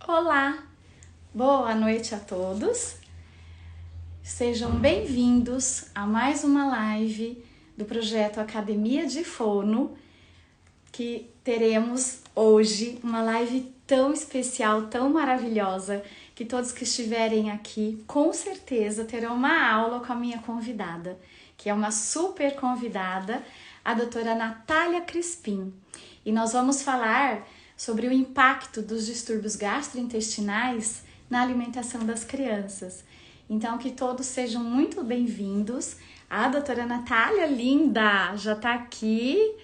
Olá, boa noite a todos. Sejam bem-vindos a mais uma live do projeto Academia de Fono, que teremos hoje uma live tão especial, tão maravilhosa, que todos que estiverem aqui com certeza terão uma aula com a minha convidada, que é uma super convidada, a doutora Natália Crispim. E nós vamos falar sobre o impacto dos distúrbios gastrointestinais na alimentação das crianças. Então, que todos sejam muito bem-vindos. A doutora Natália, linda, já está aqui.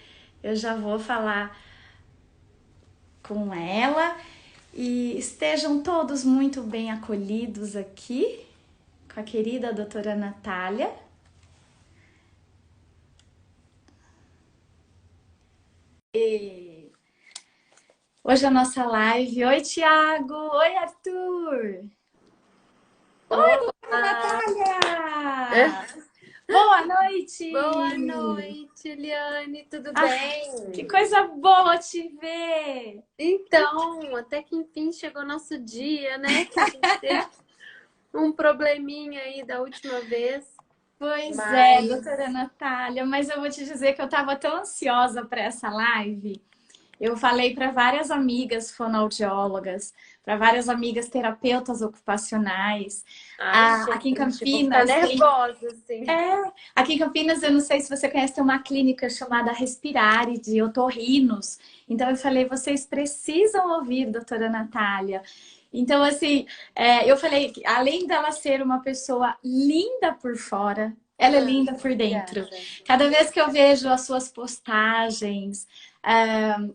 Eu já vou falar com ela. E estejam todos muito bem acolhidos aqui com a querida doutora Natália. Hoje a nossa live. Oi, Tiago! Oi, Arthur! Oi, doutora Natália! Boa noite! Boa noite, Eliane, tudo bem? Que coisa boa te ver! Então, até que enfim chegou nosso dia, né? Que a gente teve um probleminha aí da última vez. Pois é, doutora Natália, mas eu vou te dizer que eu estava tão ansiosa para essa live. Eu falei para várias amigas fonoaudiólogas, para várias amigas terapeutas ocupacionais. Aqui em Campinas. Fica nervosa, assim. Aqui em Campinas, eu não sei se você conhece, tem uma clínica chamada Respirare de otorrinos. Então eu falei, vocês precisam ouvir, doutora Natália. Então, assim, eu falei, além dela ser uma pessoa linda por fora, ela é linda por dentro. Cada vez que eu vejo as suas postagens,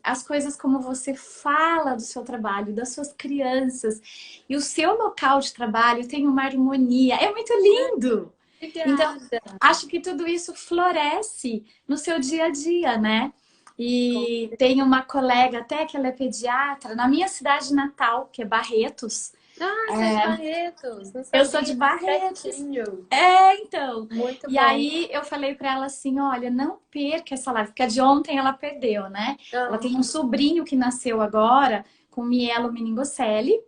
as coisas como você fala do seu trabalho, das suas crianças, e o seu local de trabalho tem uma harmonia, é muito lindo. Então, acho que tudo isso floresce no seu dia a dia, né? E tem uma colega até que ela é pediatra na minha cidade natal, que é Barretos. Você é de Barretos? Não sabia. Eu sou de Barretos. Pertinho. Então. Muito e bom. aí eu falei para ela assim, olha, não perca essa live, porque a de ontem ela perdeu, né? Ela tem um sobrinho que nasceu agora com mielomeningocele.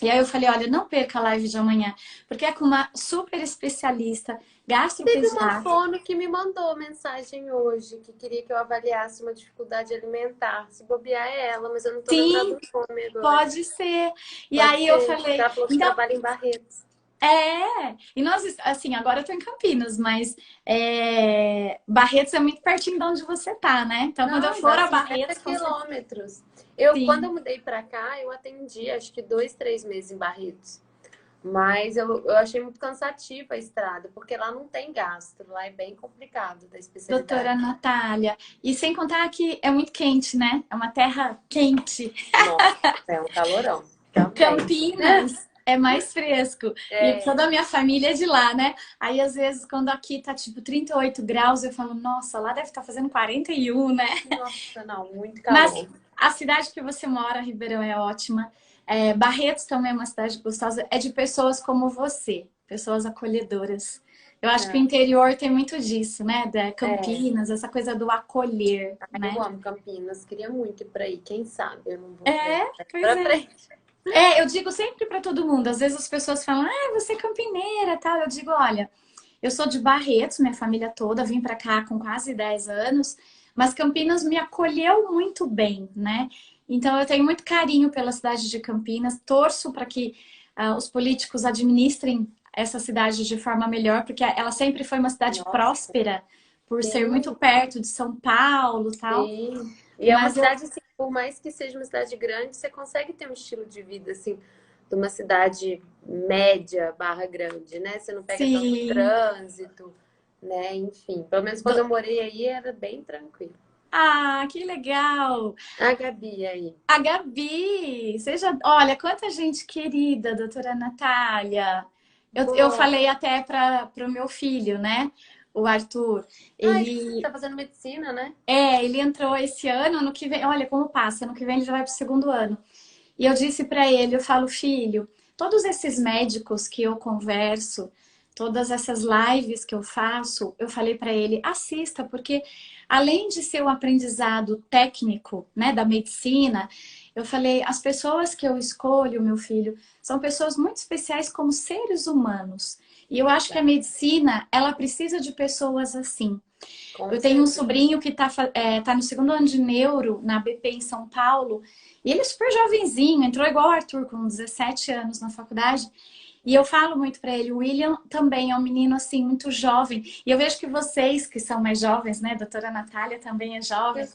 E aí eu falei, olha, não perca a live de amanhã, porque é com uma super especialista, Teve uma gastropediatra. fono que me mandou mensagem hoje, que queria que eu avaliasse uma dificuldade alimentar. Se bobear é ela, mas eu não tô lembrando o nome agora. Pode ser. E aí eu falei... Ela falou que trabalha em Barretos. E nós, assim, agora eu tô em Campinas, mas Barretos é muito pertinho de onde você tá, né? Então, quando eu for a Barretos... 50 quilômetros. Quando eu mudei pra cá, eu atendi, acho que 2, 3 meses em Barretos. Mas eu achei muito cansativa a estrada, porque lá não tem gastro, lá é bem complicado da especialidade. Doutora Natália, e sem contar que é muito quente, né? É uma terra quente. Nossa, é um calorão. Campinas é mais fresco. E toda a minha família é de lá, né? Aí, às vezes, quando aqui tá tipo 38 graus, eu falo, nossa, lá deve estar fazendo 41, né? Nossa, não, muito calor. Mas a cidade que você mora, Ribeirão, é ótima. Barretos também é uma cidade gostosa. É de pessoas como você, pessoas acolhedoras. Eu acho que o interior tem muito disso, né? Da Campinas, essa coisa do acolher, né? Eu amo Campinas, queria muito ir pra aí. Quem sabe eu não vou pra frente. Eu digo sempre para todo mundo. Às vezes as pessoas falam, você é campineira, tal. Eu digo, olha, eu sou de Barretos, minha família toda, vim para cá com quase 10 anos, mas Campinas me acolheu muito bem, né? Então eu tenho muito carinho pela cidade de Campinas, torço para que os políticos administrem essa cidade de forma melhor, porque ela sempre foi uma cidade próspera, por ser muito perto de São Paulo e tal. Sim. E é uma cidade, assim, por mais que seja uma cidade grande, você consegue ter um estilo de vida, assim, de uma cidade média barra grande, né? Você não pega tanto trânsito, né? Enfim, pelo menos quando eu morei aí era bem tranquilo. Que legal! A Gabi aí. A Gabi! Olha, quanta gente querida, doutora Natália. Eu falei até para o meu filho, né? O Arthur. Ele tá fazendo medicina, né? Ele entrou esse ano que vem. Olha como passa, ano que vem ele já vai pro 2º ano. E eu disse para ele, eu falo, filho, todos esses médicos que eu converso, todas essas lives que eu faço, eu falei para ele, assista, porque além de ser um aprendizado técnico, né, da medicina, Eu falei, as pessoas que eu escolho, meu filho, são pessoas muito especiais como seres humanos. E eu acho que a medicina, ela precisa de pessoas assim. Com Eu tenho um certeza. sobrinho que tá no segundo ano de neuro, na BP em São Paulo, e ele é super jovenzinho, entrou igual o Arthur, com 17 anos na faculdade. E eu falo muito para ele, o William também é um menino assim muito jovem. E eu vejo que vocês que são mais jovens, né, a doutora Natália também é jovem,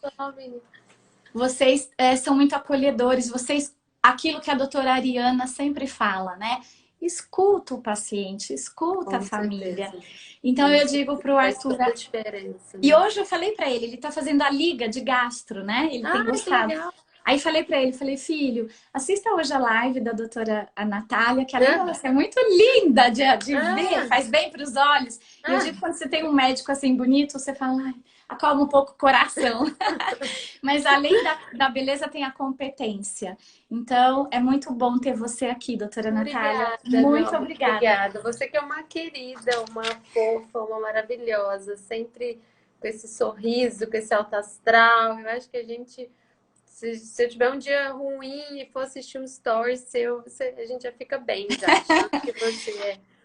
vocês são muito acolhedores, vocês, aquilo que a doutora Ariana sempre fala, né? Escuta o paciente, escuta a Com família. certeza. Então eu Isso digo para o faz Arthur, toda a diferença, e né? hoje eu falei para ele está fazendo a liga de gastro, né? Ele tem Ah, que gostado. legal! Aí falei para ele, falei, filho, assista hoje a live da doutora a Natália, que além dela Ah, ser muito linda de ver, ah, faz bem para os olhos. E eu ah. digo, quando você tem um médico assim bonito, você fala, ai, acalma um pouco o coração. Mas além da beleza, tem a competência. Então, é muito bom ter você aqui, doutora Natália. Obrigada, meu Muito amor. obrigada. Obrigada. Você que é uma querida, uma fofa, uma maravilhosa, sempre com esse sorriso, com esse alto astral. Eu acho que a gente, se eu tiver um dia ruim e for assistir um story seu, a gente já fica bem já, achando que você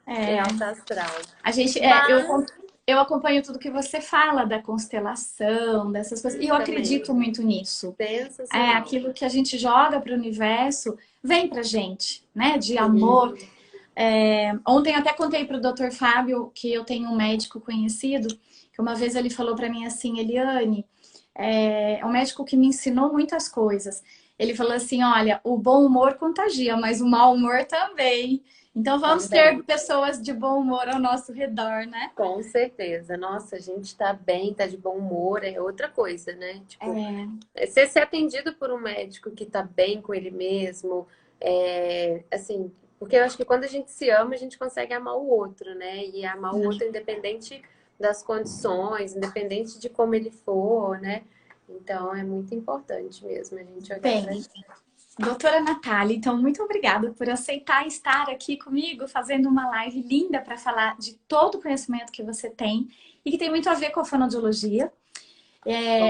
é É, alto astral. a gente, Mas eu acompanho tudo que você fala da constelação, dessas coisas, e eu também, acredito muito nisso. É sensacional. aquilo que a gente joga para o universo, vem pra gente, né? De amor. Sim. Ontem até contei para o Dr. Fábio que eu tenho um médico conhecido, que uma vez ele falou para mim assim, Eliane, é um médico que me ensinou muitas coisas. Ele falou assim, olha, o bom humor contagia, mas o mau humor também. Então vamos Também. ter pessoas de bom humor ao nosso redor, né? Com certeza. Nossa, a gente tá bem, tá de bom humor, é outra coisa, né? Tipo, É, você ser atendido por um médico que tá bem com ele mesmo, assim, porque eu acho que quando a gente se ama, a gente consegue amar o outro, né? E amar o outro independente das condições, independente de como ele for, né? Então é muito importante mesmo a gente olhar pra bem, doutora Natália, então muito obrigada por aceitar estar aqui comigo, fazendo uma live linda para falar de todo o conhecimento que você tem e que tem muito a ver com a fonoaudiologia.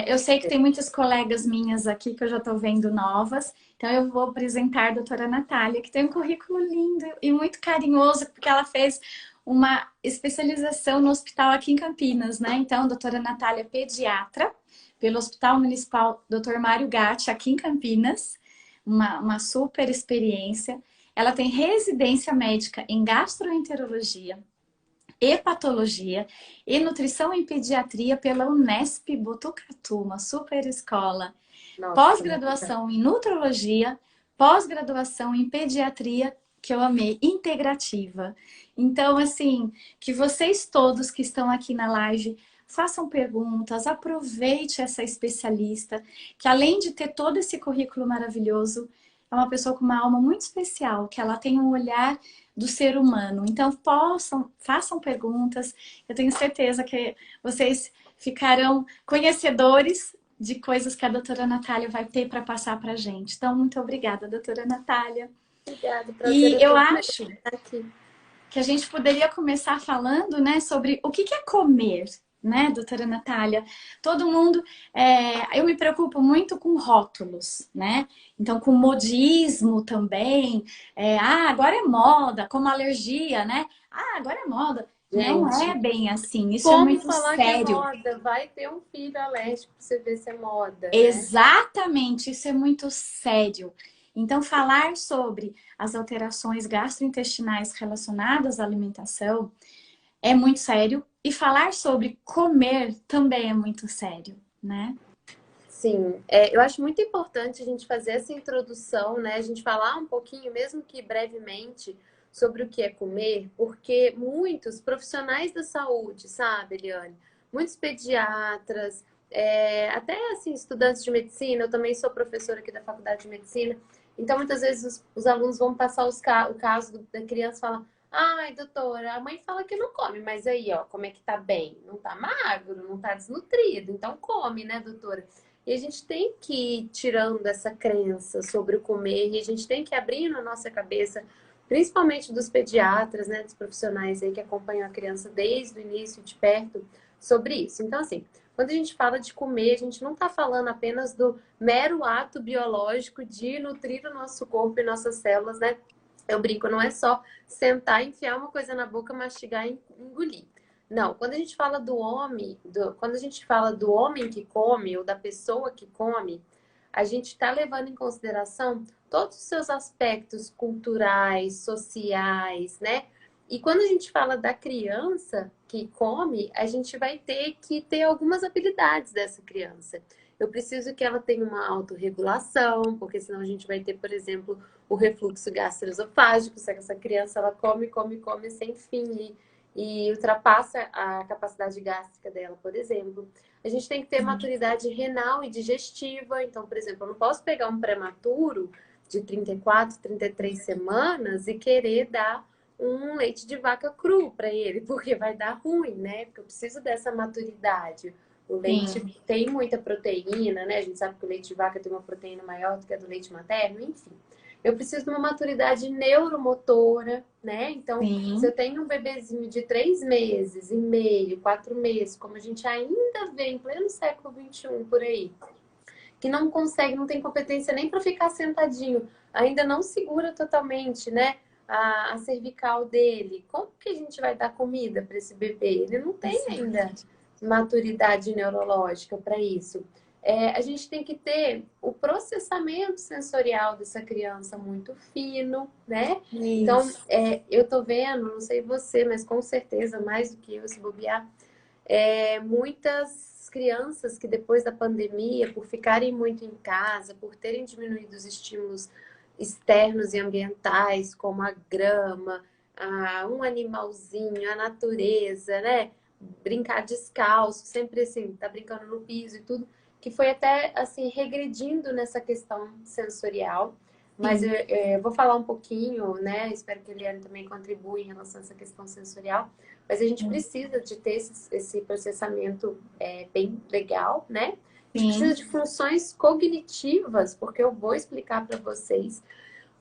Eu sei que tem muitas colegas minhas aqui que eu já estou vendo novas, então eu vou apresentar a doutora Natália, que tem um currículo lindo e muito carinhoso, porque ela fez uma especialização no hospital aqui em Campinas, né? Então, a doutora Natália é pediatra, pelo Hospital Municipal Dr. Mário Gatti, aqui em Campinas, uma super experiência. Ela tem residência médica em gastroenterologia, hepatologia e nutrição em pediatria pela Unesp Botucatu, uma super escola. Nossa, Pós-graduação em nutrologia, pós-graduação em pediatria, que eu amei, integrativa. Então, assim, que vocês todos que estão aqui na live façam perguntas, aproveite essa especialista, que além de ter todo esse currículo maravilhoso, é uma pessoa com uma alma muito especial, que ela tem um olhar do ser humano. Então, façam perguntas. Eu tenho certeza que vocês ficarão conhecedores de coisas que a doutora Natália vai ter para passar para a gente. Então, muito obrigada, doutora Natália. obrigada, prazer E é eu todo meu acho estar aqui. que a gente poderia começar falando, né, sobre o que é comer, né, doutora Natália? Todo mundo, eu me preocupo muito com rótulos, né? Então, com modismo também. Agora é moda, como alergia, né? Ah, agora é moda. Não é Gente, bem assim, isso é como muito falar que é sério. moda? Vai ter um filho alérgico pra você ver se é moda, né? Exatamente, isso é muito sério. Então, falar sobre as alterações gastrointestinais relacionadas à alimentação é muito sério. E falar sobre comer também é muito sério, né? Sim, eu acho muito importante a gente fazer essa introdução, né? A gente falar um pouquinho, mesmo que brevemente, sobre o que é comer, porque muitos profissionais da saúde, sabe, Eliane? Muitos pediatras, até assim, estudantes de medicina, eu também sou professora aqui da Faculdade de Medicina, então muitas vezes os alunos vão passar o caso da criança e falam, ai, doutora, a mãe fala que não come, mas aí, ó, como é que tá bem? Não tá magro, não tá desnutrido, então come, né, doutora? E a gente tem que ir tirando essa crença sobre o comer e a gente tem que abrir na nossa cabeça, principalmente dos pediatras, né, dos profissionais aí que acompanham a criança desde o início de perto, sobre isso. Então, assim, Quando a gente fala de comer, a gente não está falando apenas do mero ato biológico de nutrir o nosso corpo e nossas células, né? Eu brinco, não é só sentar, enfiar uma coisa na boca, mastigar e engolir. Não, quando a gente fala do homem, quando a gente fala do homem que come ou da pessoa que come, a gente está levando em consideração todos os seus aspectos culturais, sociais, né? E quando a gente fala da criança que come, a gente vai ter que ter algumas habilidades dessa criança. Eu preciso que ela tenha uma autorregulação, porque senão a gente vai ter, por exemplo, o refluxo gastroesofágico, se essa criança ela come, come, come sem fim e ultrapassa a capacidade gástrica dela, por exemplo. A gente tem que ter maturidade renal e digestiva. Então, por exemplo, eu não posso pegar um prematuro de 34, 33 semanas e querer dar um leite de vaca cru para ele, porque vai dar ruim, né? Porque eu preciso dessa maturidade. O leite tem muita proteína, né? A gente sabe que o leite de vaca tem uma proteína maior do que a do leite materno, enfim. Eu preciso de uma maturidade neuromotora, né? Então, se eu tenho um bebezinho de 3 meses e meio, 4 meses, como a gente ainda vê em pleno século XXI por aí, que não consegue, não tem competência nem para ficar sentadinho, ainda não segura totalmente, né? A cervical dele. Como que a gente vai dar comida para esse bebê? Ele não tem ainda maturidade neurológica para isso. A gente tem que ter o processamento sensorial dessa criança muito fino, né? Isso. Então, eu tô vendo, não sei você, mas com certeza, mais do que eu, se bobear, muitas crianças que depois da pandemia, por ficarem muito em casa, por terem diminuído os estímulos externos e ambientais, como a grama, um animalzinho, a natureza, né? Brincar descalço, sempre assim, tá brincando no piso e tudo, que foi até assim regredindo nessa questão sensorial. Mas eu vou falar um pouquinho, né? Espero que a Eliane também contribua em relação a essa questão sensorial. Mas a gente precisa de ter esse processamento bem legal, né? A gente precisa de funções cognitivas, porque eu vou explicar para vocês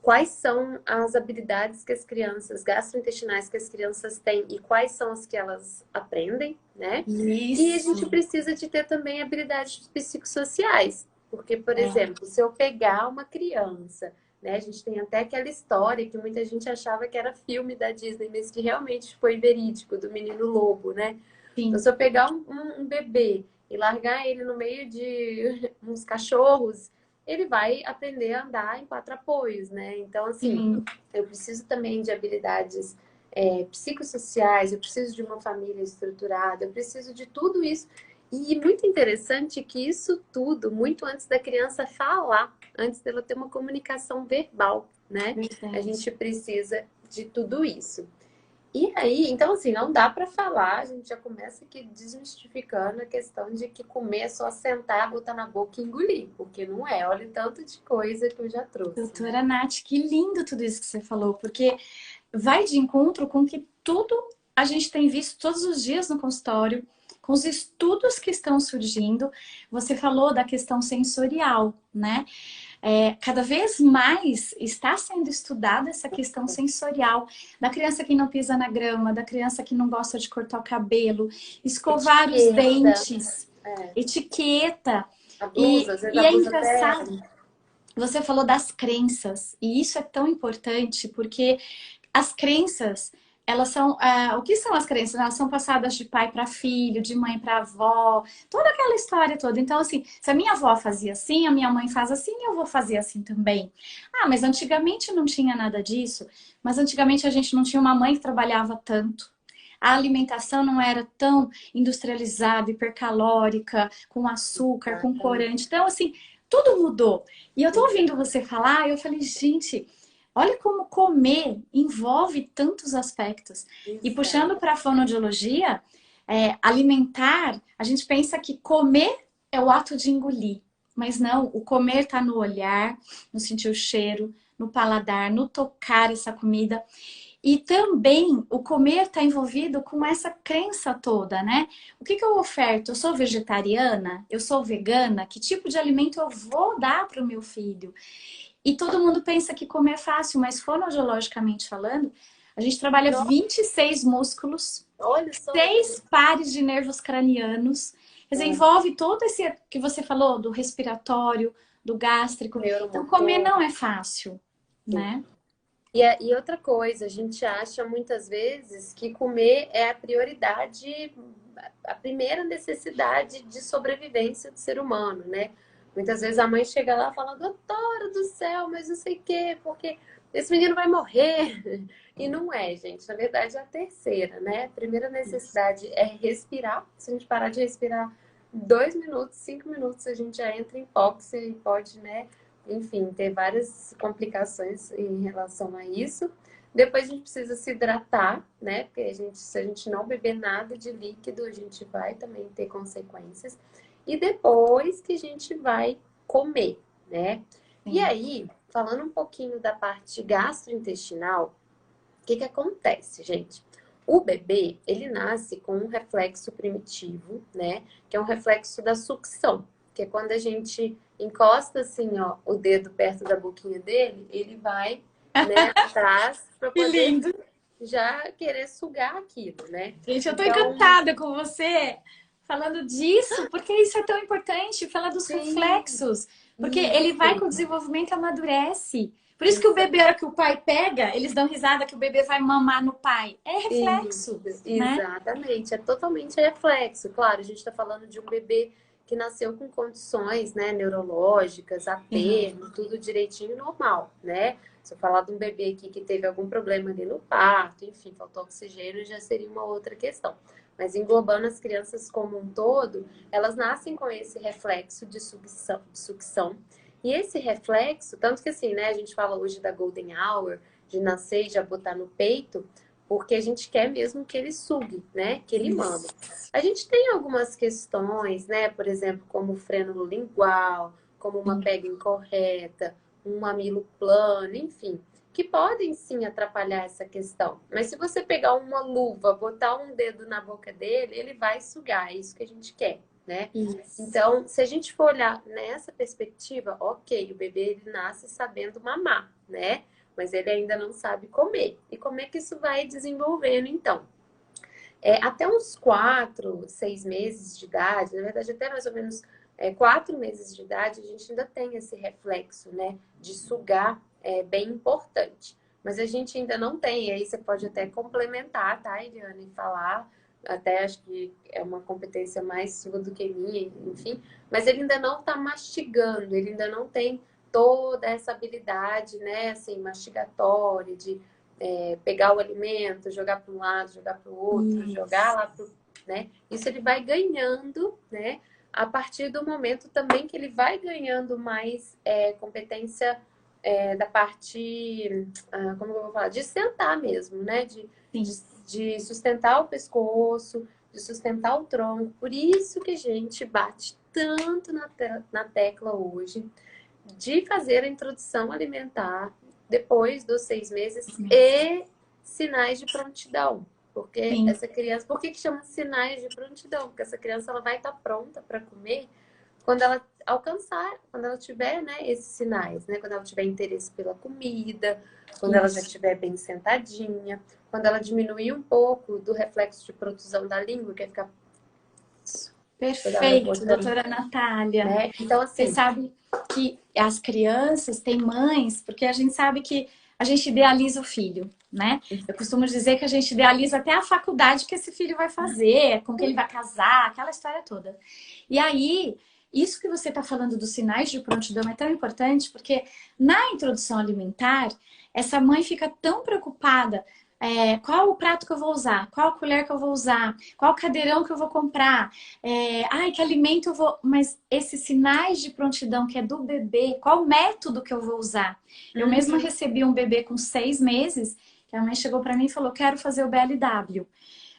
quais são as habilidades que as crianças, gastrointestinais que as crianças têm e quais são as que elas aprendem, né? Isso. E a gente precisa de ter também habilidades psicossociais, porque, por exemplo, se eu pegar uma criança, né? A gente tem até aquela história que muita gente achava que era filme da Disney, mas que realmente foi verídico, do menino lobo, né? Sim. Então, se eu pegar um bebê e largar ele no meio de uns cachorros, ele vai aprender a andar em 4 apoios, né? Então, assim, eu preciso também de habilidades psicossociais, eu preciso de uma família estruturada, eu preciso de tudo isso. E muito interessante que isso tudo, muito antes da criança falar, antes dela ter uma comunicação verbal, né? Verdade. A gente precisa de tudo isso. E aí, então assim, não dá para falar, a gente já começa aqui desmistificando a questão de que comer é só sentar, botar na boca e engolir, porque não é, olha o tanto de coisa que eu já trouxe. Doutora Nath, que lindo tudo isso que você falou, porque vai de encontro com que tudo a gente tem visto todos os dias no consultório, com os estudos que estão surgindo. Você falou da questão sensorial, né? Cada vez mais está sendo estudada essa questão sensorial da criança que não pisa na grama, da criança que não gosta de cortar o cabelo, escovar os dentes, etiqueta. A blusa, e é engraçado. Você falou das crenças, e isso é tão importante porque as crenças, elas são... o que são as crenças? Elas são passadas de pai para filho, de mãe para avó, toda aquela história toda. Então, assim, se a minha avó fazia assim, a minha mãe faz assim, eu vou fazer assim também. Mas antigamente não tinha nada disso. Mas antigamente a gente não tinha uma mãe que trabalhava tanto. A alimentação não era tão industrializada, hipercalórica, com açúcar, com corante. Então, assim, tudo mudou. E eu tô ouvindo você falar, e eu falei, gente... Olha como comer envolve tantos aspectos. Isso. E puxando para a fonoaudiologia, alimentar, a gente pensa que comer é o ato de engolir. Mas não, o comer está no olhar, no sentir o cheiro, no paladar, no tocar essa comida. E também o comer está envolvido com essa crença toda, né? O que eu oferto? Eu sou vegetariana? Eu sou vegana? Que tipo de alimento eu vou dar para o meu filho? E todo mundo pensa que comer é fácil, mas fonoaudiologicamente falando, a gente trabalha 26 músculos, 6 pares de nervos cranianos, Quer dizer, envolve todo esse que você falou, do respiratório, do gástrico. Então, comer não é fácil, né? E outra coisa, a gente acha muitas vezes que comer é a prioridade, a primeira necessidade de sobrevivência do ser humano, né? Muitas vezes a mãe chega lá e fala, doutora do céu, mas não sei o quê, porque esse menino vai morrer. E não é, gente. Na verdade, é a terceira, né? A primeira necessidade é respirar. Se a gente parar de respirar 2 minutos, 5 minutos, a gente já entra em hipóxia e pode, né? Enfim, ter várias complicações em relação a isso. Depois a gente precisa se hidratar, né? Porque se a gente não beber nada de líquido, a gente vai também ter consequências. E depois que a gente vai comer, né? E aí, falando um pouquinho da parte gastrointestinal, o que acontece, gente? O bebê, ele nasce com um reflexo primitivo, né? Que é um reflexo da sucção, que é quando a gente encosta assim, ó, o dedo perto da boquinha dele, ele vai, né, atrás para poder já querer sugar aquilo, né? Gente, eu tô encantada com você falando disso, porque isso é tão importante, falar dos reflexos. Porque ele vai com o desenvolvimento e amadurece. Por isso que o bebê, a hora que o pai pega, eles dão risada que o bebê vai mamar no pai. É reflexo, né? Exatamente, é totalmente reflexo. Claro, a gente está falando de um bebê que nasceu com condições, né, neurológicas, a termo, tudo direitinho, normal, né? Se eu falar de um bebê aqui que teve algum problema ali no parto, enfim, faltou oxigênio, já seria uma outra questão. Mas englobando as crianças como um todo, elas nascem com esse reflexo de sucção. E esse reflexo, tanto que assim, né, a gente fala hoje da golden hour, de nascer e já botar no peito, porque a gente quer mesmo que ele sugue, né, que ele mame. A gente tem algumas questões, né, por exemplo, como o freno lingual, como uma pega incorreta, um mamilo plano, enfim, que podem sim atrapalhar essa questão. Mas se você pegar uma luva, botar um dedo na boca dele, ele vai sugar, é isso que a gente quer, né? Então, se a gente for olhar nessa perspectiva, ok, o bebê ele nasce sabendo mamar, né? Mas ele ainda não sabe comer. E como é que isso vai desenvolvendo, então? Até uns 4, 6 meses de idade, na verdade até mais ou menos 4 meses de idade, a gente ainda tem esse reflexo, né, de sugar, bem importante. Mas a gente ainda não tem, e aí você pode até complementar, tá, Eliane, e falar, até acho que é uma competência mais sua do que minha, enfim, mas ele ainda não tá mastigando, ele ainda não tem toda essa habilidade, né, assim, mastigatória, de pegar o alimento, jogar para um lado, jogar para o outro, jogar lá para, né? Isso ele vai ganhando, né? A partir do momento também que ele vai ganhando mais competência da parte, como eu vou falar, de sentar mesmo, né? De sustentar o pescoço, de sustentar o tronco. Por isso que a gente bate tanto na tecla hoje de fazer a introdução alimentar depois dos 6 meses e sinais de prontidão. Porque essa criança, por que chama sinais de prontidão? Porque essa criança ela vai estar pronta para comer quando ela alcançar, quando ela tiver, né, esses sinais, né? Quando ela tiver interesse pela comida, quando ela já estiver bem sentadinha, quando ela diminuir um pouco do reflexo de protusão da língua, que é ficar... Perfeito, doutora Natália. Né? Então, assim, você sabe que as crianças têm mães, porque a gente sabe que a gente idealiza o filho, né? Eu costumo dizer que a gente idealiza até a faculdade que esse filho vai fazer, com quem ele vai casar, aquela história toda. E aí, isso que você está falando dos sinais de prontidão é tão importante, porque na introdução alimentar, essa mãe fica tão preocupada. Qual o prato que eu vou usar? Qual a colher que eu vou usar? Qual o cadeirão que eu vou comprar? Que alimento eu vou... Mas esses sinais de prontidão que é do bebê, qual o método que eu vou usar? Eu mesma recebi um bebê com 6 meses, que a mãe chegou para mim e falou, quero fazer o BLW.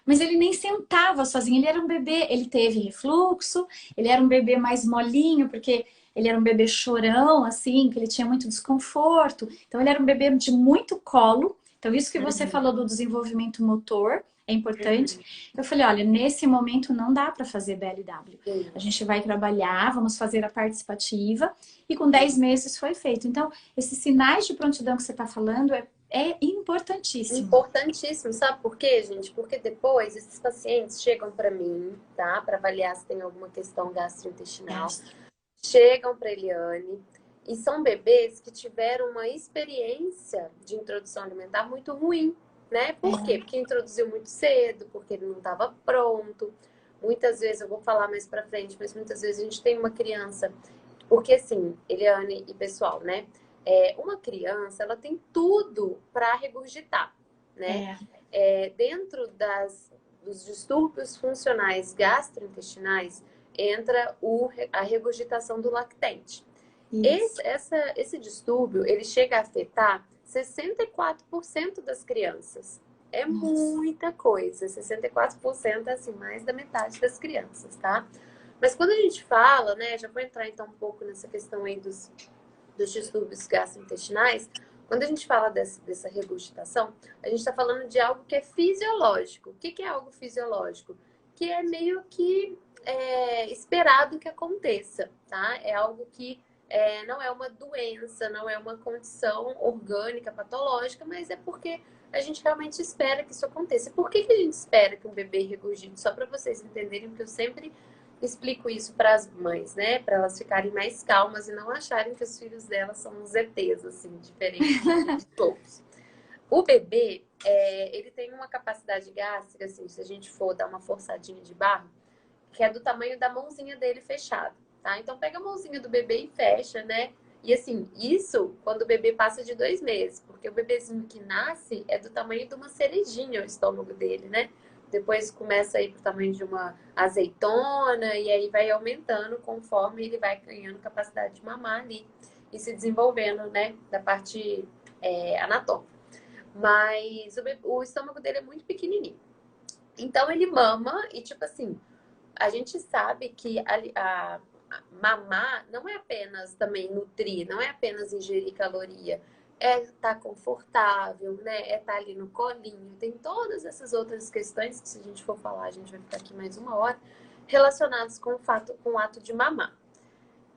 Mas ele nem sentava sozinho, ele era um bebê, ele teve refluxo, ele era um bebê mais molinho, porque ele era um bebê chorão, assim, que ele tinha muito desconforto. Então ele era um bebê de muito colo. Então, isso que você falou do desenvolvimento motor é importante. Eu falei, olha, nesse momento não dá para fazer BLW. A gente vai trabalhar, vamos fazer a participativa. E com 10 meses foi feito. Então, esses sinais de prontidão que você está falando é importantíssimo. Importantíssimo, sabe por quê, gente? Porque depois esses pacientes chegam para mim, tá? Para avaliar se tem alguma questão gastrointestinal. Chegam para Eliane e são bebês que tiveram uma experiência de introdução alimentar muito ruim, né? Por quê? Porque introduziu muito cedo, porque ele não estava pronto. Muitas vezes, eu vou falar mais para frente, mas muitas vezes a gente tem uma criança, porque assim, Eliane e pessoal, né? Uma criança, ela tem tudo para regurgitar, né? Dentro dos distúrbios funcionais gastrointestinais, entra a regurgitação do lactente. Esse distúrbio, ele chega a afetar 64% das crianças. É muita coisa. 64% é assim, mais da metade das crianças, tá? Mas quando a gente fala, né, já vou entrar então um pouco nessa questão aí dos distúrbios gastrointestinais, quando a gente fala dessa regurgitação, a gente está falando de algo que é fisiológico. O que é algo fisiológico? Que é meio que esperado que aconteça, tá? É algo que não é uma doença, não é uma condição orgânica, patológica, mas é porque a gente realmente espera que isso aconteça. Por que a gente espera que um bebê regurgite? Só para vocês entenderem, porque eu sempre explico isso para as mães, né? Para elas ficarem mais calmas e não acharem que os filhos delas são uns ETs, assim, diferentes de todos. O bebê, ele tem uma capacidade gástrica, assim, se a gente for dar uma forçadinha de barra, que é do tamanho da mãozinha dele fechada, tá? Então, pega a mãozinha do bebê e fecha, né? E assim, isso quando o bebê passa de 2 meses, porque o bebezinho que nasce é do tamanho de uma cerejinha o estômago dele, né? Depois começa a ir pro tamanho de uma azeitona e aí vai aumentando conforme ele vai ganhando capacidade de mamar ali e se desenvolvendo, né? Da parte anatômica. Mas o estômago dele é muito pequenininho. Então ele mama e tipo assim, a gente sabe que mamar não é apenas também nutrir, não é apenas ingerir caloria, é estar confortável, né? É estar ali no colinho. Tem todas essas outras questões que, se a gente for falar, a gente vai ficar aqui mais 1 hora, relacionadas com o ato de mamar.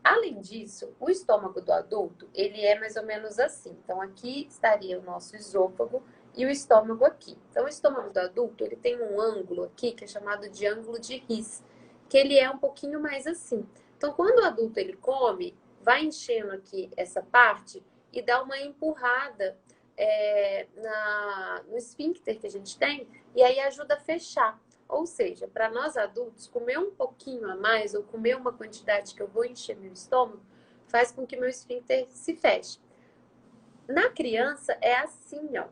Além disso, o estômago do adulto, ele é mais ou menos assim. Então, aqui estaria o nosso esôfago e o estômago aqui. Então, o estômago do adulto, ele tem um ângulo aqui que é chamado de ângulo de His, que ele é um pouquinho mais assim. Então, quando o adulto ele come, vai enchendo aqui essa parte e dá uma empurrada no esfíncter que a gente tem, e aí ajuda a fechar. Ou seja, para nós adultos, comer um pouquinho a mais ou comer uma quantidade que eu vou encher meu estômago faz com que meu esfíncter se feche. Na criança é assim, ó.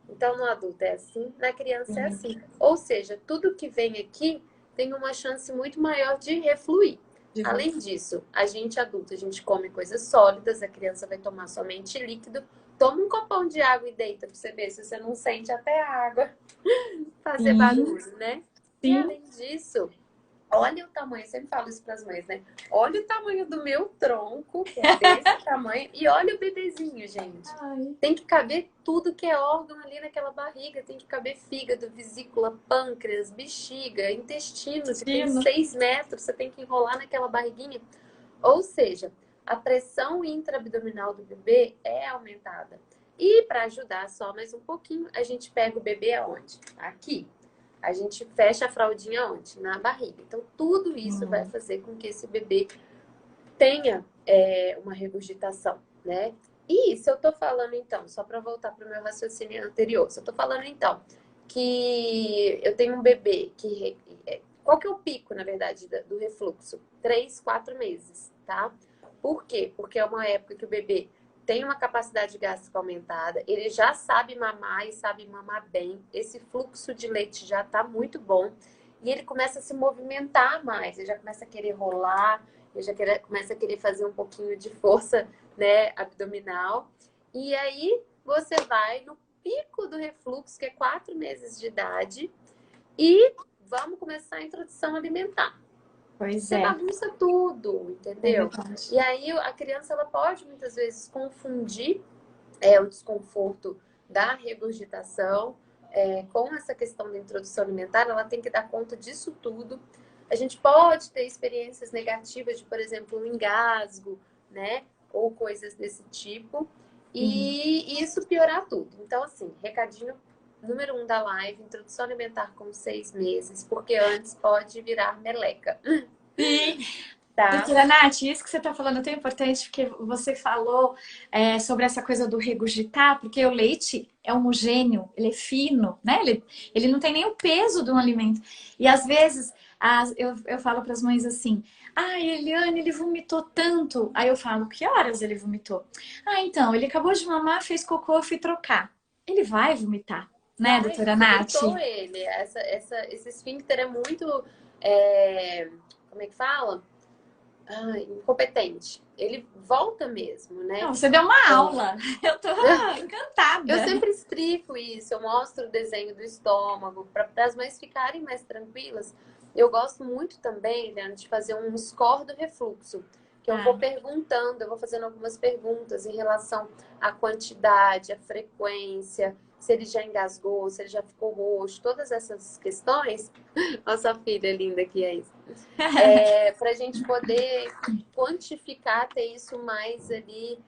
Então, no adulto é assim, na criança é assim. Ou seja, tudo que vem aqui tem uma chance muito maior de refluir. Além disso, a gente adulto, a gente come coisas sólidas, a criança vai tomar somente líquido. Toma um copão de água e deita pra você ver se você não sente até a água fazer barulho, né? E além disso, olha o tamanho, eu sempre falo isso para as mães, né? Olha o tamanho do meu tronco, que é desse tamanho, e olha o bebezinho, gente. Tem que caber tudo que é órgão ali naquela barriga, tem que caber fígado, vesícula, pâncreas, bexiga, intestino, que tem 6 metros, você tem que enrolar naquela barriguinha. Ou seja, a pressão intraabdominal do bebê é aumentada. E para ajudar só mais um pouquinho, a gente pega o bebê aonde? Aqui. A gente fecha a fraldinha onde? Na barriga. Então, tudo isso vai fazer com que esse bebê tenha uma regurgitação, né? E se eu tô falando, então, só para voltar para o meu raciocínio anterior, se eu tô falando, então, que eu tenho um bebê que... Qual que é o pico, na verdade, do refluxo? 3, 4 meses, tá? Por quê? Porque é uma época que o bebê tem uma capacidade gástrica aumentada, ele já sabe mamar e sabe mamar bem, esse fluxo de leite já tá muito bom, e ele começa a se movimentar mais, ele já começa a querer rolar, ele já começa a querer fazer um pouquinho de força, né, abdominal, e aí você vai no pico do refluxo, que é 4 meses de idade, e vamos começar a introdução alimentar. Você bagunça tudo, entendeu? E aí a criança ela pode muitas vezes confundir o desconforto da regurgitação com essa questão da introdução alimentar. Ela tem que dar conta disso tudo. A gente pode ter experiências negativas de, por exemplo, um engasgo, né? Ou coisas desse tipo. Sim. e isso piorar tudo. Então, assim, recadinho número 1 da live, introdução alimentar com 6 meses, porque antes pode virar meleca, Sim. tá? Doutora Nath, isso que você está falando é tão importante, porque você falou sobre essa coisa do regurgitar, porque o leite é homogêneo, ele é fino, né? Ele não tem nem o peso de um alimento. E às vezes eu falo para as mães assim: ai, Eliane, ele vomitou tanto. Aí eu falo: que horas ele vomitou? Ah, então, ele acabou de mamar, fez cocô, eu fui trocar. Ele vai vomitar, né, Vai, doutora você Nath? deitou ele. Esse esfíncter é muito. Como é que fala? Ai, incompetente. Ele volta mesmo, né? Não, você deu uma aula. Eu tô Eu encantada. sempre explico isso, eu mostro o desenho do estômago para as mães ficarem mais tranquilas. Eu gosto muito também, Leandro, de fazer um score do refluxo, que eu vou Ah, perguntando, eu vou fazendo algumas perguntas em relação à quantidade, à frequência, se ele já engasgou, se ele já ficou roxo, todas essas questões. Nossa filha linda que é isso. Para a gente poder quantificar, ter isso mais ali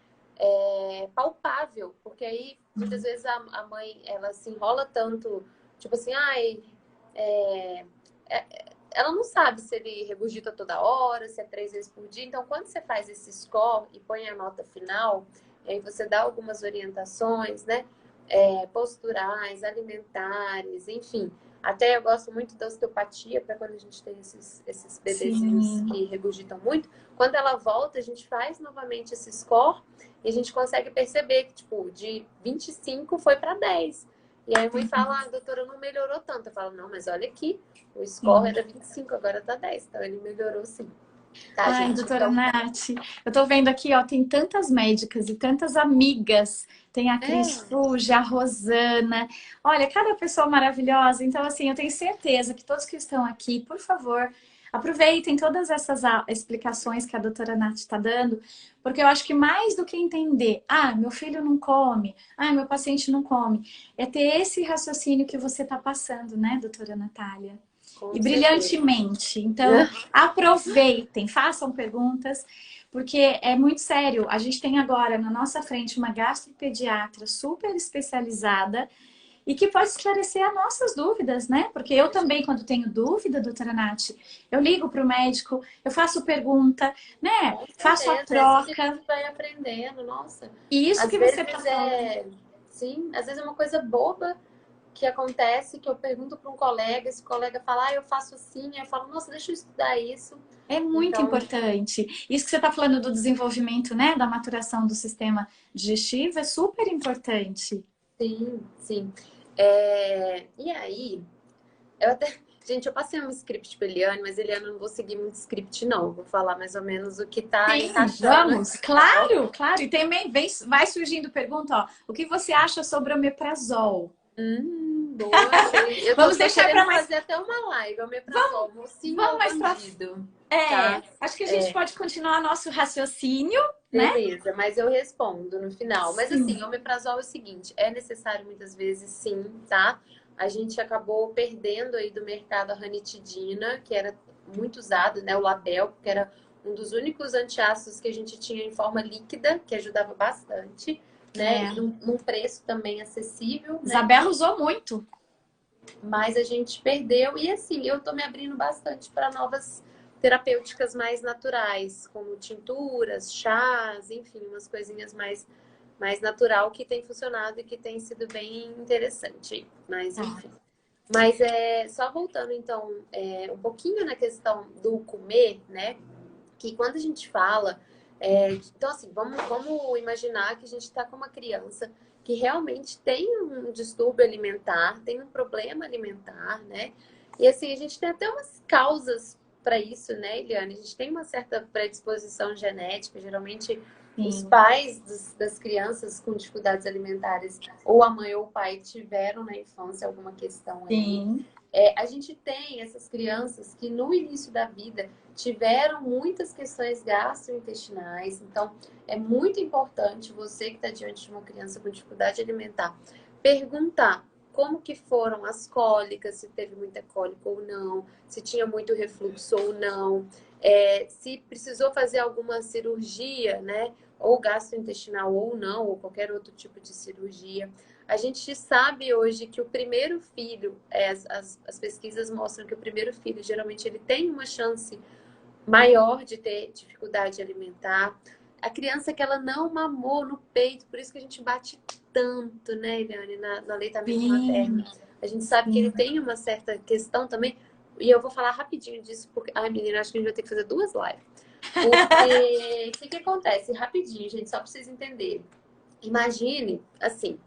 palpável, porque aí muitas vezes a mãe ela se enrola tanto, tipo assim, ai, é, ela não sabe se ele regurgita toda hora, se é 3 vezes por dia. Então, quando você faz esse score e põe a nota final, aí você dá algumas orientações, né? Posturais, alimentares, enfim. Até eu gosto muito da osteopatia, para quando a gente tem esses bebezinhos sim. que regurgitam muito. Quando ela volta, a gente faz novamente esse score e a gente consegue perceber que, tipo, de 25 foi para 10. E aí a mãe fala, ah, doutora, não melhorou tanto. Eu falo, não, mas olha aqui, o score Sim. era 25, agora tá 10. Então ele melhorou sim. Tá, Ai, gente? doutora Então, Nath, eu tô vendo aqui, ó, tem tantas médicas e tantas amigas. Tem a Cris é, Fuji, a Rosana. Olha, cada pessoa maravilhosa. Então, assim, eu tenho certeza que todos que estão aqui, por favor, aproveitem todas essas explicações que a doutora Nath está dando, porque eu acho que mais do que entender, ah, meu filho não come, ah, meu paciente não come, é ter esse raciocínio que você está passando, né, doutora Natália? E com certeza. brilhantemente. Então, aproveitem, façam perguntas, porque é muito sério. A gente tem agora na nossa frente uma gastropediatra super especializada e que pode esclarecer as nossas dúvidas, né? Porque eu também, quando tenho dúvida, doutora Nath, eu ligo para o médico, eu faço pergunta, né? Com Faço a certeza, é assim que a troca. gente vai aprendendo, nossa. E isso Às que você está vezes falando. sim, às vezes é uma coisa boba que acontece, que eu pergunto para um colega, esse colega fala, ah, eu faço assim, aí eu falo, nossa, deixa eu estudar isso. É muito Então, importante. Isso que você está falando do desenvolvimento, né? Da maturação do sistema digestivo é super importante. sim, sim. E aí, eu até. Gente, eu passei um script para Eliane, mas Eliane, eu não vou seguir muito script, não. Vou falar mais ou menos o que tá Sim, encaixando vamos, aqui, tá bom? claro, claro. E também vai surgindo pergunta, ó, o que você acha sobre o omeprazol? Boa. Eu Vamos tô deixar para querendo mais. fazer até uma live, Vamos, omeprazol, mocinho vamos ou mais para. bandido, É, tá? acho que a gente pode continuar nosso raciocínio, né? Beleza, mas eu respondo no final. Mas assim, Sim, omeprazol é o seguinte, é necessário muitas vezes sim, tá? A gente acabou perdendo aí do mercado a ranitidina, que era muito usado, né? O Label, porque era um dos únicos antiácidos que a gente tinha em forma líquida, que ajudava bastante, né? E é. num preço também acessível, né? Isabela usou muito. Mas a gente perdeu. E assim, eu tô me abrindo bastante para novas terapêuticas mais naturais, como tinturas, chás, enfim, umas coisinhas mais natural que tem funcionado e que tem sido bem interessante. Mas Tá. enfim. Mas só voltando então um pouquinho na questão do comer, né? Que quando a gente fala, então assim, vamos imaginar que a gente está com uma criança que realmente tem um distúrbio alimentar, tem um problema alimentar, né? E assim, a gente tem até umas causas para isso, né, Eliane? A gente tem uma certa predisposição genética, geralmente os Sim, pais das crianças com dificuldades alimentares, ou a mãe ou o pai, tiveram na infância alguma questão ali. sim. A gente tem essas crianças que no início da vida tiveram muitas questões gastrointestinais, então é muito importante você que está diante de uma criança com dificuldade alimentar perguntar como que foram as cólicas, se teve muita cólica ou não, se tinha muito refluxo ou não. se precisou fazer alguma cirurgia, né? Ou gastrointestinal ou não, ou qualquer outro tipo de cirurgia. A gente sabe hoje que o primeiro filho, as pesquisas mostram que o primeiro filho, geralmente, ele tem uma chance maior de ter dificuldade alimentar. A criança que ela não mamou no peito, por isso que a gente bate tanto, né, Eliane, no aleitamento materno. A gente sabe que ele tem uma certa questão também, e eu vou falar rapidinho disso, porque... Ai, menina, acho que a gente vai ter que fazer 2 lives. Porque o que acontece? Rapidinho, gente, só pra vocês entenderem. Imagine, assim,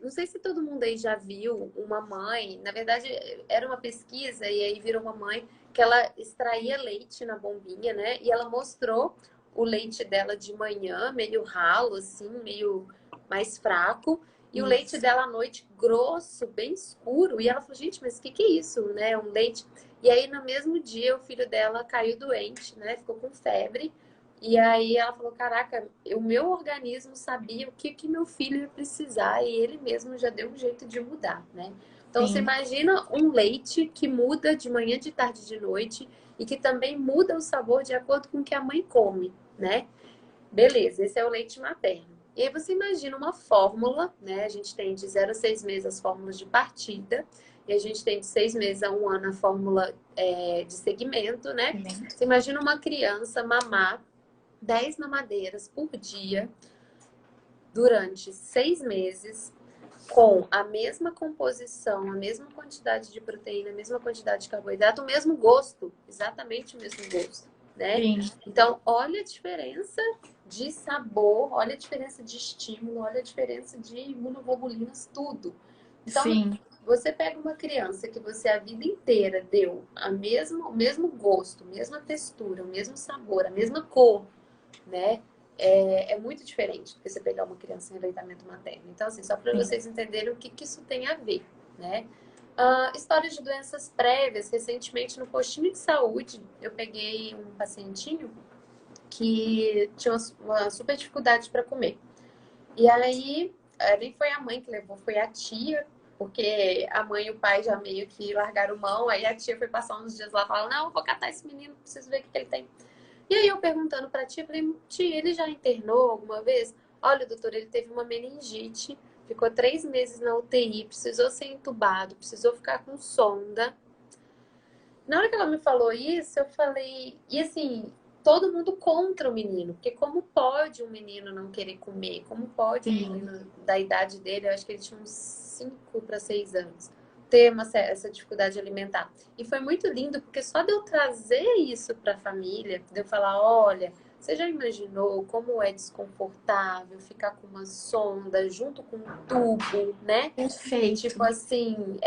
não sei se todo mundo aí já viu uma mãe, na verdade era uma pesquisa e aí virou uma mãe que ela extraía leite na bombinha, né? E ela mostrou o leite dela de manhã, meio ralo, assim, meio mais fraco, e o leite dela à noite grosso, bem escuro. E ela falou, gente, mas o que é isso, né? Um leite. E aí no mesmo dia o filho dela caiu doente, né? Ficou com febre. E aí ela falou, caraca, o meu organismo sabia o que meu filho ia precisar e ele mesmo já deu um jeito de mudar, né? Então você imagina um leite que muda de manhã, de tarde, de noite e que também muda o sabor de acordo com o que a mãe come, né? Beleza, esse é o leite materno. E aí você imagina uma fórmula, né? A gente tem de 0 a 6 meses as fórmulas de partida e a gente tem de 6 meses a 1 ano a fórmula de segmento, né? Você imagina uma criança mamar 10 mamadeiras por dia durante 6 meses com a mesma composição, a mesma quantidade de proteína, a mesma quantidade de carboidrato, o mesmo gosto, exatamente o mesmo gosto, né? Sim. Então, olha a diferença de sabor, olha a diferença de estímulo, olha a diferença de imunoglobulinas, tudo. Então, sim, você pega uma criança que você a vida inteira deu o mesmo gosto, a mesma textura, o mesmo sabor, a mesma cor, né? É muito diferente do que você pegar uma criança em aleitamento materno. Então, assim, só para vocês entenderem o que isso tem a ver, né? Histórias de doenças prévias. Recentemente, no postinho de saúde, eu peguei um pacientinho que tinha uma super dificuldade para comer. E aí, nem foi a mãe que levou, foi a tia, porque a mãe e o pai já meio que largaram mão. Aí a tia foi passar uns dias lá e falou, não, vou catar esse menino, preciso ver o que ele tem. E aí eu perguntando pra tia, falei, tia, ele já internou alguma vez? Olha, doutor, ele teve uma meningite, ficou 3 meses na UTI, precisou ser entubado, precisou ficar com sonda. Na hora que ela me falou isso, eu falei, e assim, todo mundo contra o menino, porque como pode um menino não querer comer? Como pode um menino da idade dele, eu acho que ele tinha uns 5 para 6 anos, ter essa dificuldade alimentar. E foi muito lindo, porque só de eu trazer isso para a família, de eu falar, olha, você já imaginou como é desconfortável ficar com uma sonda junto com um tubo, né? Perfeito. Tipo assim,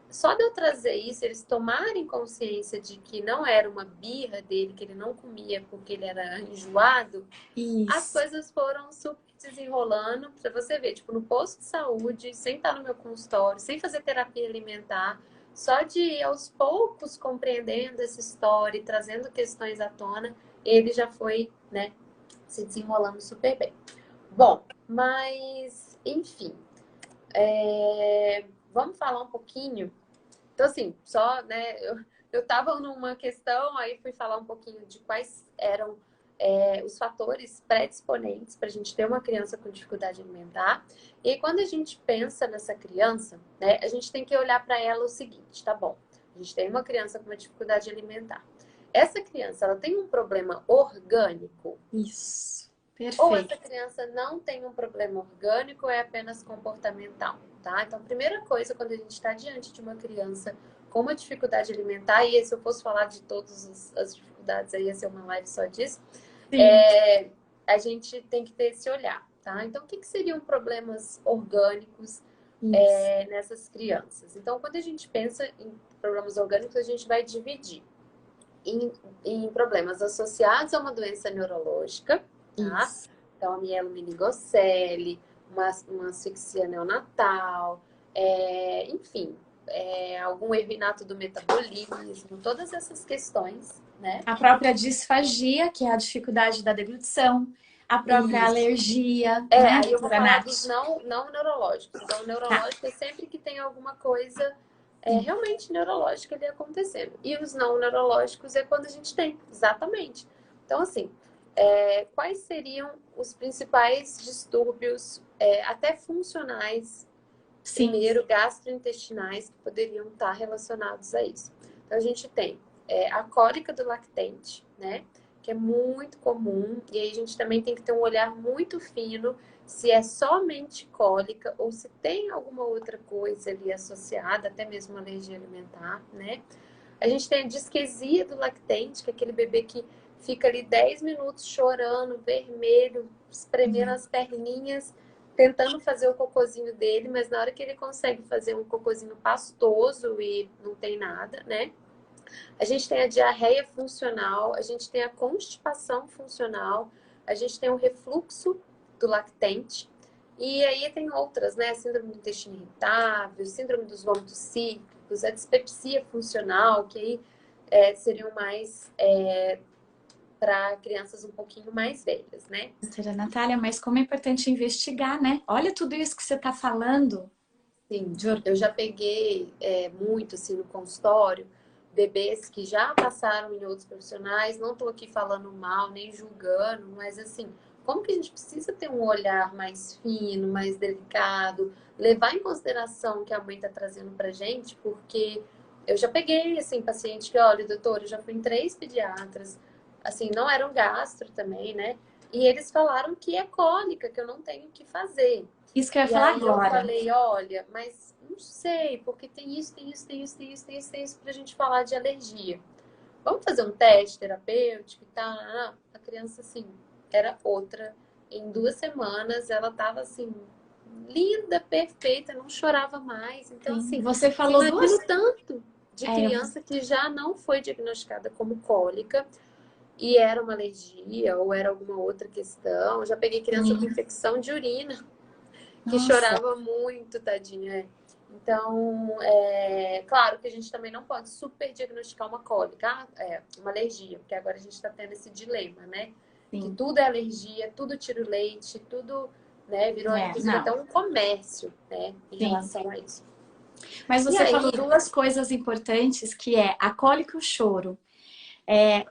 só de eu trazer isso, eles tomarem consciência de que não era uma birra dele, que ele não comia porque ele era enjoado, as coisas foram super desenrolando pra você ver, tipo, no posto de saúde, sem estar no meu consultório, sem fazer terapia alimentar, só de ir aos poucos compreendendo essa história e trazendo questões à tona, ele já foi, né, se desenrolando super bem. Bom, mas, enfim, vamos falar um pouquinho. Então, assim, só, né, eu tava numa questão, aí fui falar um pouquinho de quais eram os fatores predisponentes para a gente ter uma criança com dificuldade alimentar. E aí, quando a gente pensa nessa criança, né, a gente tem que olhar para ela o seguinte, tá bom, a gente tem uma criança com uma dificuldade alimentar. Essa criança, ela tem um problema orgânico? Isso. Perfeito. Ou essa criança não tem um problema orgânico, é apenas comportamental, tá? Então, a primeira coisa, quando a gente está diante de uma criança com uma dificuldade alimentar, e se eu fosse falar de todas as dificuldades, aí ia ser uma live só disso, a gente tem que ter esse olhar, tá? Então, o que seriam problemas orgânicos nessas crianças? Então, quando a gente pensa em problemas orgânicos, a gente vai dividir em problemas associados a uma doença neurológica, tá? Então, a mielomeningocele, uma asfixia neonatal, enfim, algum erro inato do metabolismo, todas essas questões, né? A própria disfagia, que é a dificuldade da deglutição, a própria alergia, né? Aí eu vou falar dos não neurológicos. Então, o neurológico é sempre que tem alguma coisa realmente neurológico ali acontecendo. E os não neurológicos é quando a gente tem, exatamente. Então, assim, quais seriam os principais distúrbios, até funcionais, Sim. primeiro gastrointestinais, que poderiam estar relacionados a isso? Então, a gente tem a cólica do lactente, né? Que é muito comum, e aí a gente também tem que ter um olhar muito fino se é somente cólica ou se tem alguma outra coisa ali associada, até mesmo alergia alimentar, né? A gente tem a disquesia do lactente, que é aquele bebê que fica ali 10 minutos chorando, vermelho, espremendo as perninhas, tentando fazer o cocôzinho dele, mas na hora que ele consegue fazer um cocôzinho pastoso e não tem nada, né? A gente tem a diarreia funcional, a gente tem a constipação funcional, a gente tem o refluxo do lactente, e aí tem outras, né? Síndrome do intestino irritável, síndrome dos vômitos cíclicos, a dispepsia funcional, que aí seriam mais para crianças um pouquinho mais velhas, né? Doutora Natália, mas como é importante investigar, né? Olha tudo isso que você está falando. Sim, eu já peguei muito assim no consultório, bebês que já passaram em outros profissionais, não estou aqui falando mal, nem julgando, mas assim, como que a gente precisa ter um olhar mais fino, mais delicado, levar em consideração o que a mãe está trazendo pra gente, porque eu já peguei, assim, paciente que, olha, doutor, eu já fui em 3 pediatras, assim, não eram gastro também, né? E eles falaram que é cólica, que eu não tenho o que fazer. Isso que eu ia E falar aí eu agora. falei, olha, mas não sei, porque tem isso, tem isso, tem isso, tem isso, tem isso, tem isso pra gente falar de alergia. Vamos fazer um teste terapêutico e tal? Não. A criança, assim, era outra. Em 2 semanas ela tava assim, linda, perfeita, não chorava mais. Então, Sim. assim, Você você falou imagina duas. o tanto de É, criança que já não foi diagnosticada como cólica e era uma alergia ou era alguma outra questão. Eu já peguei criança com sim. infecção de urina que Nossa. chorava muito, tadinha. Então, claro que a gente também não pode super diagnosticar uma cólica, uma alergia, porque agora a gente está tendo esse dilema, né? Que Sim. tudo é alergia, tudo tira o leite, tudo, né, virou inclusive Não. até um comércio, né, em Sim. relação a isso. Mas E você falou aí, duas coisas importantes, que é a cólica e o choro.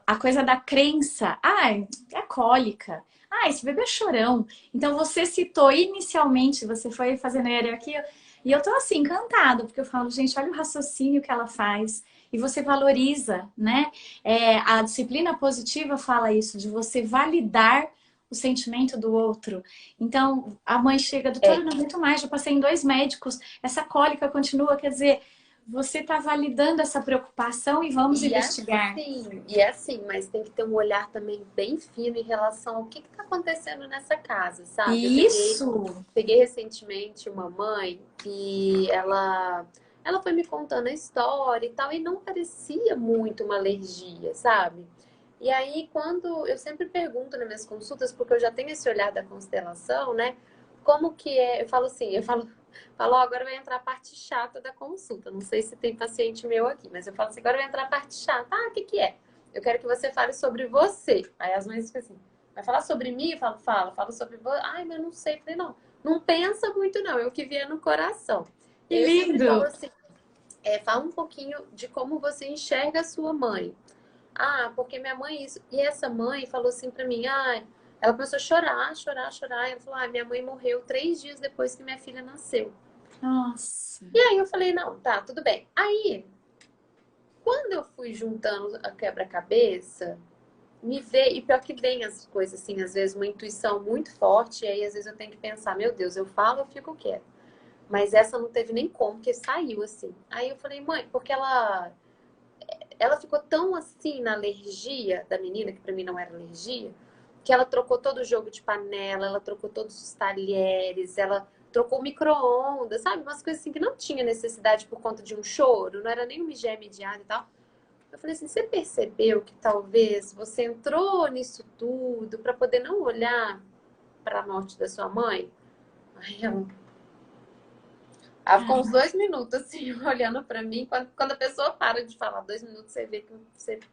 A coisa da crença. Ai, é cólica. Ah, esse bebê é chorão. Então você citou inicialmente, você foi fazendo hierarquia, e eu tô assim, encantada, porque eu falo, gente, olha o raciocínio que ela faz. E você valoriza, né? A disciplina positiva fala isso, de você validar o sentimento do outro. Então, a mãe chega, doutora, eu não aguento mais, já passei em 2 médicos, essa cólica continua, quer dizer, você está validando essa preocupação e vamos e investigar. assim, e é assim, mas tem que ter um olhar também bem fino em relação ao que está acontecendo nessa casa, sabe? Eu peguei Isso! Peguei recentemente uma mãe que ela foi me contando a história e tal, e não parecia muito uma alergia, sabe? E aí, quando eu sempre pergunto nas minhas consultas, porque eu já tenho esse olhar da constelação, né? Como que é? Eu falo assim, ó, agora vai entrar a parte chata da consulta. Não sei se tem paciente meu aqui, mas eu falo assim, agora vai entrar a parte chata. Ah, o que que é? Eu quero que você fale sobre você. Aí as mães ficam assim, vai falar sobre mim? Eu falo, fala sobre você. Ai, mas eu não sei. Eu falei, não pensa muito, não. É o que vier no coração. E Que aí eu sempre falo lindo! assim, fala um pouquinho de como você enxerga a sua mãe. Ah, porque minha mãe isso. E essa mãe falou assim pra mim, ela começou a chorar, chorar, chorar. Ela falou, minha mãe morreu 3 dias depois que minha filha nasceu. Nossa! E aí eu falei, não, tá, tudo bem. Aí, quando eu fui juntando a quebra-cabeça, me veio, e pior que vem as coisas assim, às vezes uma intuição muito forte, e aí às vezes eu tenho que pensar, meu Deus, eu falo, eu fico quieta. Mas essa não teve nem como, porque saiu assim. Aí eu falei, mãe, porque ela ficou tão assim na alergia da menina, que pra mim não era alergia, que ela trocou todo o jogo de panela, ela trocou todos os talheres, ela trocou o micro-ondas, sabe? Umas coisas assim que não tinha necessidade por conta de um choro, não era nem uma higiene imediata e tal. Eu falei assim, você percebeu que talvez você entrou nisso tudo para poder não olhar para a morte da sua mãe? Aí ela ficou uns 2 minutos assim, olhando para mim. Quando a pessoa para de falar 2 minutos, você vê que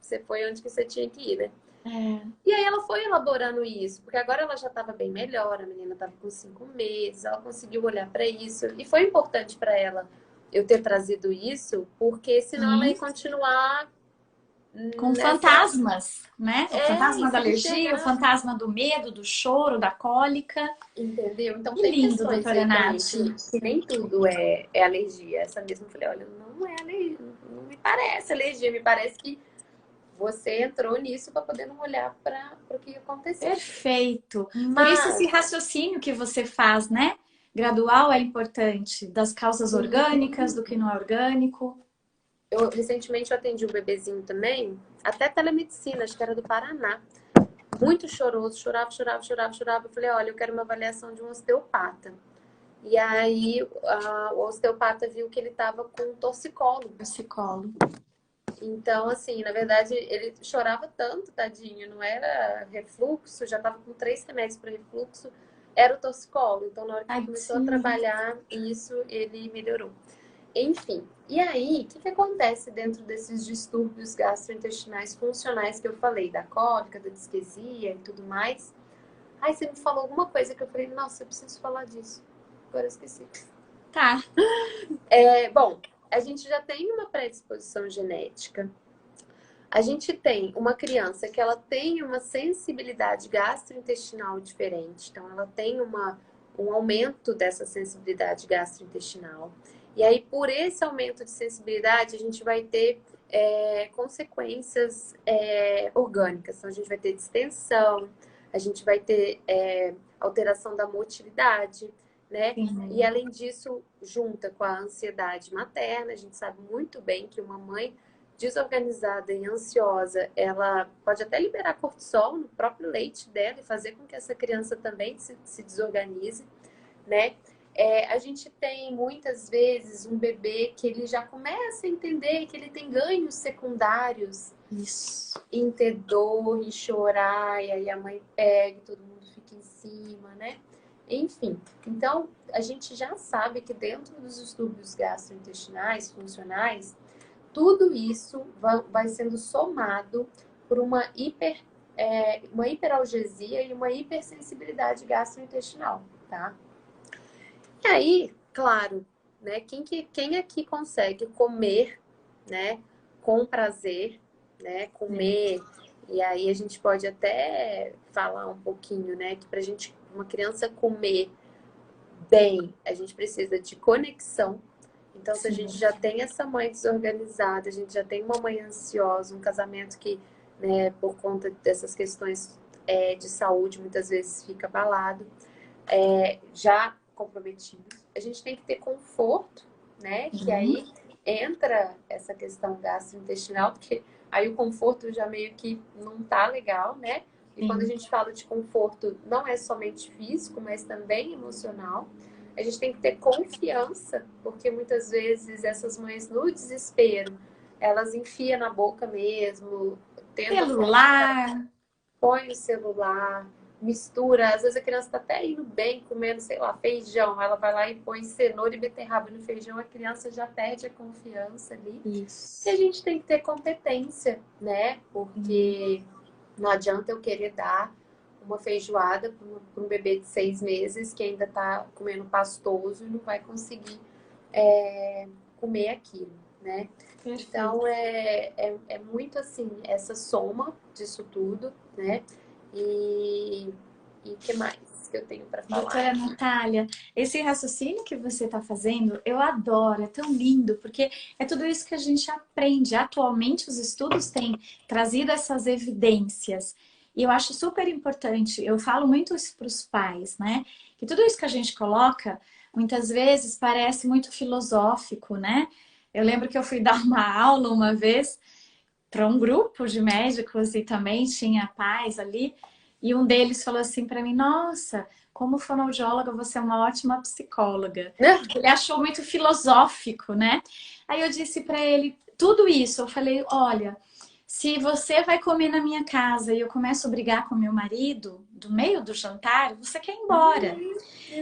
você foi onde que você tinha que ir, né? É, E aí ela foi elaborando isso, porque agora ela já estava bem melhor, a menina estava com 5 meses, ela conseguiu olhar para isso e foi importante para ela eu ter trazido isso, porque senão ela ia Isso. continuar Com nessa... fantasmas, né? O É, fantasma da isso me alergia, o chegar, fantasma do medo, do choro, da cólica. entendeu? Então Que tem lindo, questões doutora aí também Nath. que nem tudo é alergia. Essa mesma eu falei, olha, não é alergia, não me parece alergia, me parece que você entrou nisso para poder não olhar para o que aconteceu. Perfeito. Por isso esse Mas raciocínio que você faz, né? Gradual é importante, das causas orgânicas, do que não é orgânico. recentemente eu atendi um bebezinho também, até telemedicina, acho que era do Paraná. Muito choroso, chorava, chorava, chorava, chorava. Eu falei, olha, eu quero uma avaliação de um osteopata. E aí o osteopata viu que ele estava com um torcicolo. Psicólogo. Então, assim, na verdade, ele chorava tanto, tadinho, não era refluxo, já estava com 3 remédios para refluxo, era o torcicolo. Então, na hora que ele começou a Tadinho. trabalhar isso, ele melhorou. Enfim, e aí, o que acontece dentro desses distúrbios gastrointestinais funcionais que eu falei, da cólica, da disquesia e tudo mais? Ai, você me falou alguma coisa que eu falei, nossa, eu preciso falar disso. Agora eu esqueci. Tá. Bom, a gente já tem uma predisposição genética. A gente tem uma criança que ela tem uma sensibilidade gastrointestinal diferente. Então, ela tem um aumento dessa sensibilidade gastrointestinal. E aí, por esse aumento de sensibilidade, a gente vai ter consequências orgânicas. Então, a gente vai ter distensão, a gente vai ter alteração da motilidade, né? E Sim. além disso, junta com a ansiedade materna, a gente sabe muito bem que uma mãe desorganizada e ansiosa, ela pode até liberar cortisol no próprio leite dela e fazer com que essa criança também se desorganize, né? A gente tem muitas vezes um bebê que ele já começa a entender que ele tem ganhos secundários. Isso. Em ter dor, em chorar, e aí a mãe pega e todo mundo fica em cima, né? Enfim, então a gente já sabe que dentro dos distúrbios gastrointestinais funcionais, tudo isso vai sendo somado por uma hiperalgesia e uma hipersensibilidade gastrointestinal, tá? E aí, claro, né? Quem aqui consegue comer, né? Com prazer, né? Comer. E aí a gente pode até falar um pouquinho, né? Que pra gente, uma criança comer bem, a gente precisa de conexão. Então, se a gente já tem essa mãe desorganizada, a gente já tem uma mãe ansiosa, um casamento que, né, por conta dessas questões de saúde, muitas vezes fica abalado, já comprometido. A gente tem que ter conforto, né? Que aí entra essa questão gastrointestinal, porque aí o conforto já meio que não tá legal, né? E quando a Sim. gente fala de conforto, não é somente físico, mas também emocional. A gente tem que ter confiança, porque muitas vezes essas mães no desespero, elas enfiam na boca mesmo, tentam forçar, Celular. põe o celular, mistura. Às vezes a criança está até indo bem, comendo, sei lá, feijão. Ela vai lá e põe cenoura e beterraba no feijão, a criança já perde a confiança ali. E a Isso. gente tem que ter competência, né? Porque não adianta eu querer dar uma feijoada para um bebê de 6 meses que ainda está comendo pastoso e não vai conseguir comer aquilo, né? Perfeito. Então é muito assim, essa soma disso tudo, né? E o que mais que eu tenho para Doutora falar? Natália, esse raciocínio que você está fazendo, eu adoro, é tão lindo, porque é tudo isso que a gente aprende. Atualmente, os estudos têm trazido essas evidências. E eu acho super importante, eu falo muito isso para os pais, né? Que tudo isso que a gente coloca, muitas vezes parece muito filosófico, né? Eu lembro que eu fui dar uma aula uma vez para um grupo de médicos e também tinha pais ali. E um deles falou assim para mim: Nossa, como fonoaudióloga, você é uma ótima psicóloga. Ele achou muito filosófico, né? Aí eu disse para ele tudo isso. Eu falei: Olha, se você vai comer na minha casa e eu começo a brigar com meu marido do meio do jantar, você quer ir embora.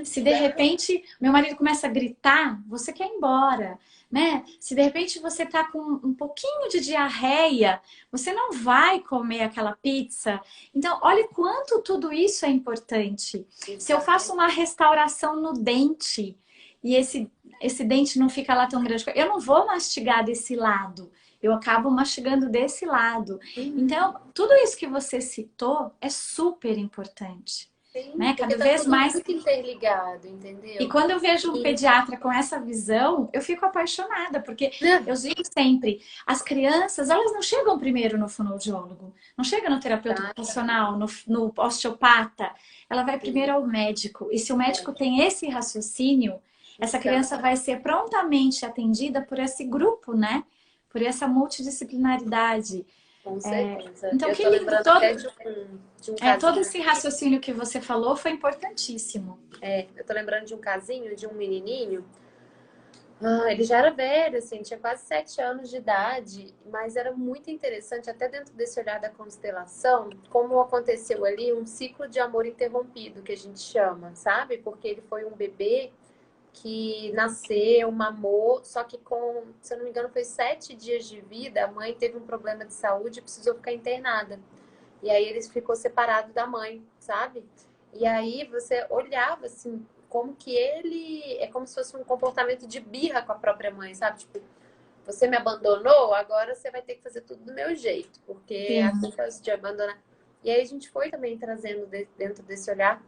Se de repente meu marido começa a gritar, você quer ir embora, né? Se de repente você tá com um pouquinho de diarreia, você não vai comer aquela pizza. Então, olha quanto tudo isso é importante. Se eu faço uma restauração no dente e esse dente não fica lá tão grande. Eu não vou mastigar desse lado, eu acabo mastigando desse lado. Então, tudo isso que você citou é super importante, Sim, né? porque Cada tá vez tudo mais. muito interligado, E entendeu? quando eu vejo um E, pediatra com essa visão, eu fico apaixonada, porque né? eu digo sempre, as crianças, elas não chegam primeiro no fonoaudiólogo, não chega no terapeuta ocupacional, no osteopata, ela vai primeiro ao médico. E se o médico tem esse raciocínio, essa criança vai ser prontamente atendida por esse grupo, né? Por essa multidisciplinaridade. Com certeza. Então, Eu que tô lindo, lembrando até de um todo casinho esse raciocínio que você falou foi importantíssimo. eu tô lembrando de um casinho de um menininho. Ele já era velho, assim, tinha quase 7 anos de idade, mas era muito interessante, até dentro desse olhar da constelação, como aconteceu ali um ciclo de amor interrompido, que a gente chama, sabe? Porque ele foi um bebê que nasceu, mamou, só que com, se eu não me engano, foi 7 dias de vida, a mãe teve um problema de saúde e precisou ficar internada. E aí ele ficou separado da mãe, sabe? E aí você olhava assim, como que ele é como se fosse um comportamento de birra com a própria mãe, sabe? Tipo, você me abandonou, agora você vai ter que fazer tudo do meu jeito, porque a Sim. culpa é de abandonar. E aí a gente foi também trazendo dentro desse olhar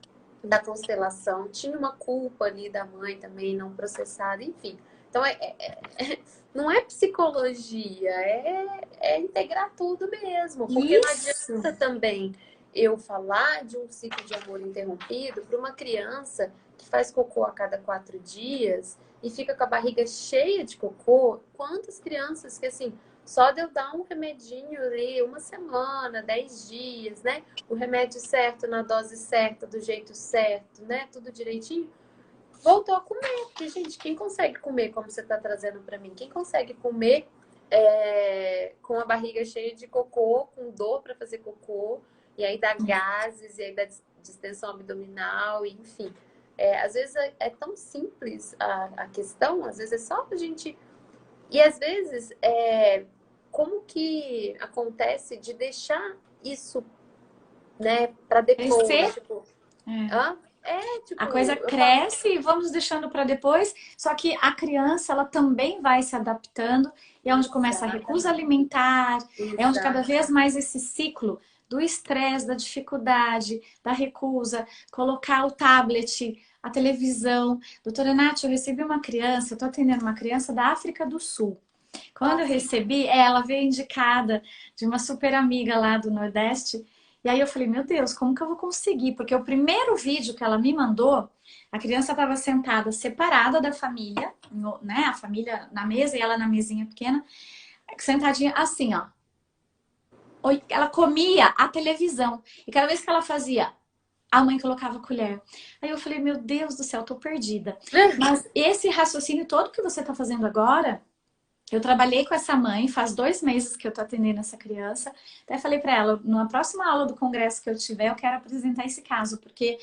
da constelação. Tinha uma culpa ali da mãe também não processada, enfim. Então não é psicologia, é integrar tudo mesmo, porque não Isso. adianta também eu falar de um ciclo de amor interrompido para uma criança que faz cocô a cada 4 dias e fica com a barriga cheia de cocô. Quantas crianças que, assim, só de eu dar um remedinho ali, uma semana, 10 dias, né? O remédio certo, na dose certa, do jeito certo, né? Tudo direitinho. Voltou a comer. Porque, gente, quem consegue comer como você está trazendo para mim? Quem consegue comer com a barriga cheia de cocô, com dor para fazer cocô, e aí dá gases, e aí dá distensão abdominal, enfim. Às vezes é tão simples a questão, às vezes é só a gente. E às vezes, como que acontece de deixar isso, né, para depois? Crescer, Tipo, é. A coisa tipo, eu falo. cresce e vamos deixando para depois. Só que a criança, ela também vai se adaptando e é onde começa a recusa Exatamente, alimentar, é onde cada exato. vez mais esse ciclo do estresse, da dificuldade, da recusa, colocar o tablet, a televisão. Doutora Nath, eu recebi uma criança, eu estou atendendo uma criança da África do Sul. Quando eu Nossa, recebi, ela veio indicada de uma super amiga lá do Nordeste. E aí eu falei, meu Deus, como que eu vou conseguir? Porque o primeiro vídeo que ela me mandou, a criança estava sentada separada da família, né? A família na mesa e ela na mesinha pequena, sentadinha assim, ó. Ela comia a televisão. E cada vez que ela fazia, a mãe colocava a colher. Aí eu falei, meu Deus do céu, tô perdida. Mas esse raciocínio todo que você tá fazendo agora, eu trabalhei com essa mãe, faz 2 meses que eu tô atendendo essa criança. Até falei para ela, na próxima aula do congresso que eu tiver, eu quero apresentar esse caso, porque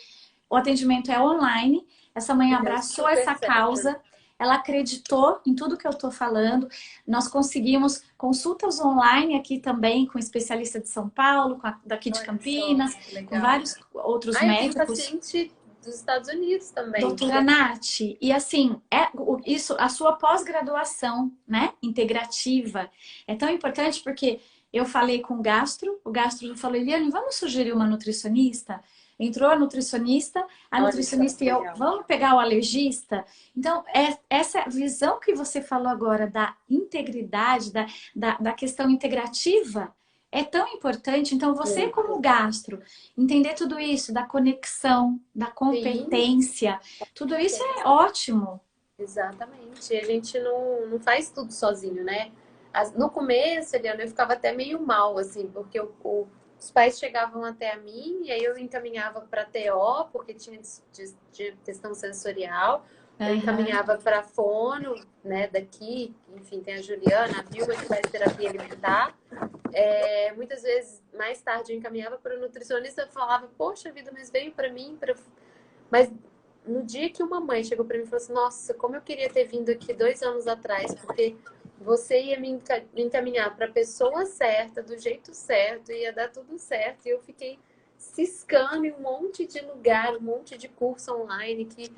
o atendimento é online. Essa mãe e deu abraçou super essa certo. causa, ela acreditou em tudo que eu tô falando. Nós conseguimos consultas online aqui também com especialista de São Paulo, daqui de Olha só, Campinas, que com legal. vários outros Eu tenho médicos. paciente dos Estados Unidos também. Doutora Nath, e assim, isso, a sua pós-graduação, né, integrativa, é tão importante porque eu falei com o gastro falou, Eliane, vamos sugerir uma nutricionista? Entrou a Olha só, nutricionista que e eu, legal. vamos pegar o alergista? Então, essa visão que você falou agora da integridade, da questão integrativa, é tão importante. Então, você como Muito. gastro, entender tudo isso, da conexão, da Sim, competência, tudo isso é certeza. ótimo. Exatamente. E a gente não faz tudo sozinho, né? No começo, Eliana, eu ficava até meio mal, assim, porque os pais chegavam até a mim e aí eu encaminhava para TO, porque tinha de questão sensorial. Eu Aham. encaminhava para fono, né, daqui, enfim, tem a Juliana, a Vilma, que faz terapia alimentar. Muitas vezes, mais tarde, eu encaminhava para o nutricionista e falava, poxa vida, mas veio para mim, mas no dia que uma mãe chegou para mim e falou assim, nossa, como eu queria ter vindo aqui 2 anos atrás, porque você ia me encaminhar para a pessoa certa, do jeito certo, ia dar tudo certo. E eu fiquei ciscando em um monte de lugar, um monte de curso online que,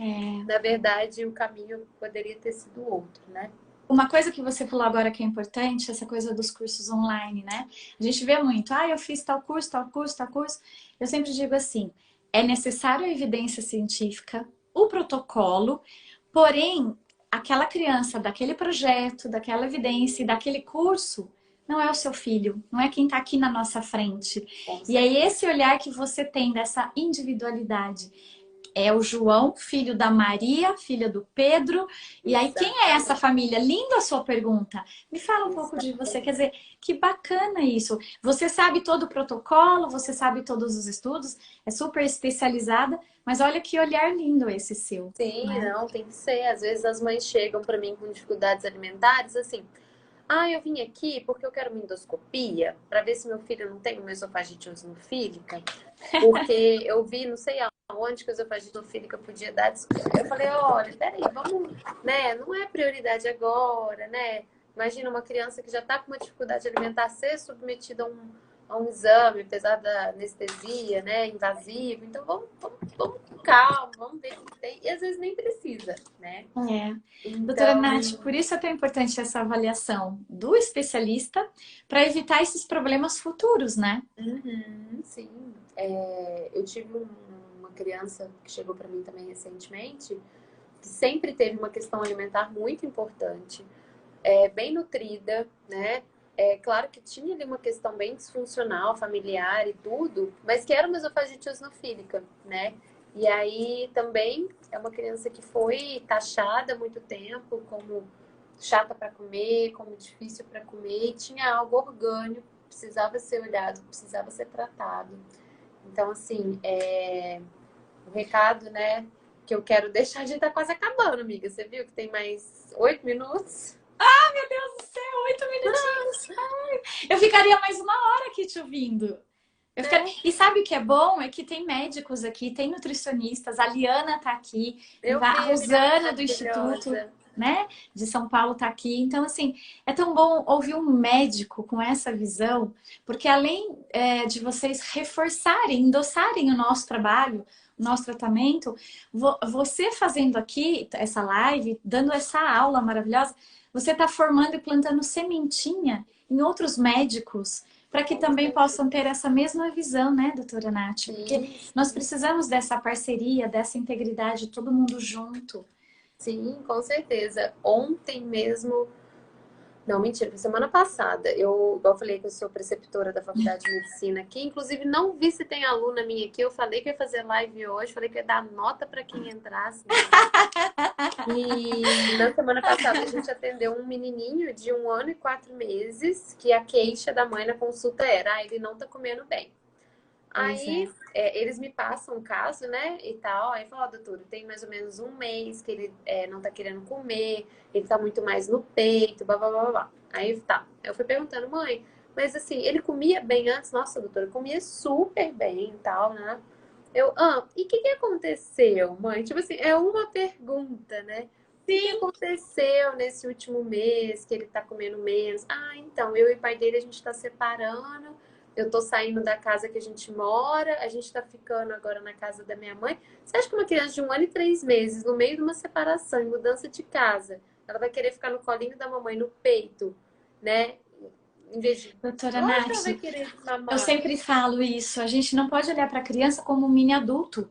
na verdade, o caminho poderia ter sido outro, né? Uma coisa que você falou agora que é importante, essa coisa dos cursos online, né? A gente vê muito, eu fiz tal curso, tal curso, tal curso. Eu sempre digo assim, é necessário a evidência científica, o protocolo, porém, aquela criança daquele projeto, daquela evidência e daquele curso, não é o seu filho, não é quem está aqui na nossa frente. E é esse olhar que você tem dessa individualidade. É o João, filho da Maria, filha do Pedro. E aí, quem é essa família? Linda a sua pergunta. Me fala um pouco de você. Quer dizer, que bacana isso. Você sabe todo o protocolo, você sabe todos os estudos, é super especializada, mas olha que olhar lindo esse seu. Sim, né? não, tem que ser. Às vezes as mães chegam para mim com dificuldades alimentares, assim, eu vim aqui porque eu quero uma endoscopia para ver se meu filho não tem uma esofagite eosinofílica, porque eu vi, não sei aonde que a esofagite eosinofílica podia dar. Eu falei, olha, peraí, vamos, né? Não é prioridade agora, né? Imagina uma criança que já está com uma dificuldade alimentar ser submetida a um exame, apesar da anestesia, né, invasivo. Então vamos com calma, vamos ver o que tem. E às vezes nem precisa, né? Doutora Então, Nath, por isso é tão importante essa avaliação do especialista para evitar esses problemas futuros, né? sim. Eu tive uma criança que chegou para mim também recentemente, que sempre teve uma questão alimentar muito importante, bem nutrida, né? É claro que tinha ali uma questão bem disfuncional, familiar e tudo, mas que era uma esofagite eosinofílica, né? E aí também é uma criança que foi taxada há muito tempo como chata para comer, como difícil para comer, e tinha algo orgânico, precisava ser olhado, precisava ser tratado. Então, assim, o recado, né, que eu quero deixar, a gente tá quase acabando, amiga. Você viu que tem mais 8 minutos? Meu Deus do céu, 8 minutinhos. Eu ficaria mais uma hora aqui te ouvindo. E sabe o que é bom? É que tem médicos aqui, tem nutricionistas, a Liana tá aqui, Eu a vi, Rosana do Instituto, maravilhosa. né, de São Paulo tá aqui. Então, assim, é tão bom ouvir um médico com essa visão, porque além de vocês reforçarem, endossarem o nosso trabalho, o nosso tratamento, você fazendo aqui essa live, dando essa aula maravilhosa, você está formando e plantando sementinha em outros médicos para que também possam ter essa mesma visão, né, doutora Nath? Porque nós precisamos dessa parceria, dessa integridade, todo mundo junto. Sim, com certeza. Ontem mesmo. Não, mentira, foi semana passada. Igual eu falei que eu sou preceptora da Faculdade de Medicina aqui. Inclusive, não vi se tem aluna minha aqui. Eu falei que ia fazer live hoje, falei que ia dar nota para quem entrasse. E na semana passada a gente atendeu um menininho de 1 ano e 4 meses, que a queixa da mãe na consulta era, ele não tá comendo bem. Aí eles me passam um caso, né, e tal. Aí fala, doutor, tem mais ou menos 1 mês que ele não tá querendo comer, ele tá muito mais no peito, blá, blá, blá, blá, blá. Aí tá. Eu fui perguntando, mãe, mas assim, ele comia bem antes? Nossa, doutora, comia super bem e tal, né? E o que que aconteceu, mãe? Tipo assim, é uma pergunta, né? O que que Sim, aconteceu nesse último mês que ele tá comendo menos? Então, eu e o pai dele, a gente tá separando. Eu tô saindo da casa que a gente mora, a gente tá ficando agora na casa da minha mãe. Você acha que uma criança de 1 ano e 3 meses, no meio de uma separação e mudança de casa, ela vai querer ficar no colinho da mamãe, no peito, né? Em vez de. doutora Lógico que ela Nath, vai querer eu mamar. sempre falo isso. A gente não pode olhar para a criança como um mini adulto.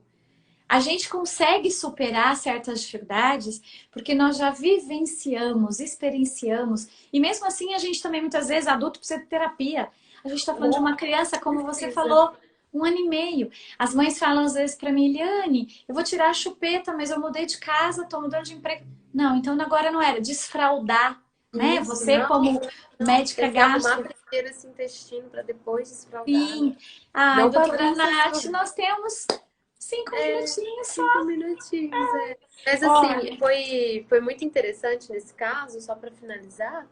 A gente consegue superar certas dificuldades porque nós já vivenciamos, experienciamos. E mesmo assim, a gente também, muitas vezes, adulto precisa de terapia. A gente está falando de uma criança, como você Precisa. falou, 1 ano e meio. As mães falam às vezes para mim, Eliane, eu vou tirar a chupeta, mas eu mudei de casa, estou mudando de emprego. Não, então agora não era. Desfraldar, né? Isso, Você, não, como médica tem que arrumar gastro. primeiro esse intestino para depois desfraldar, né? Sim. Ai, Não doutora bagunça Nath, isso. nós temos 5 minutinhos só. 5 minutinhos, Mas assim, Olha. foi muito interessante nesse caso, só para finalizar,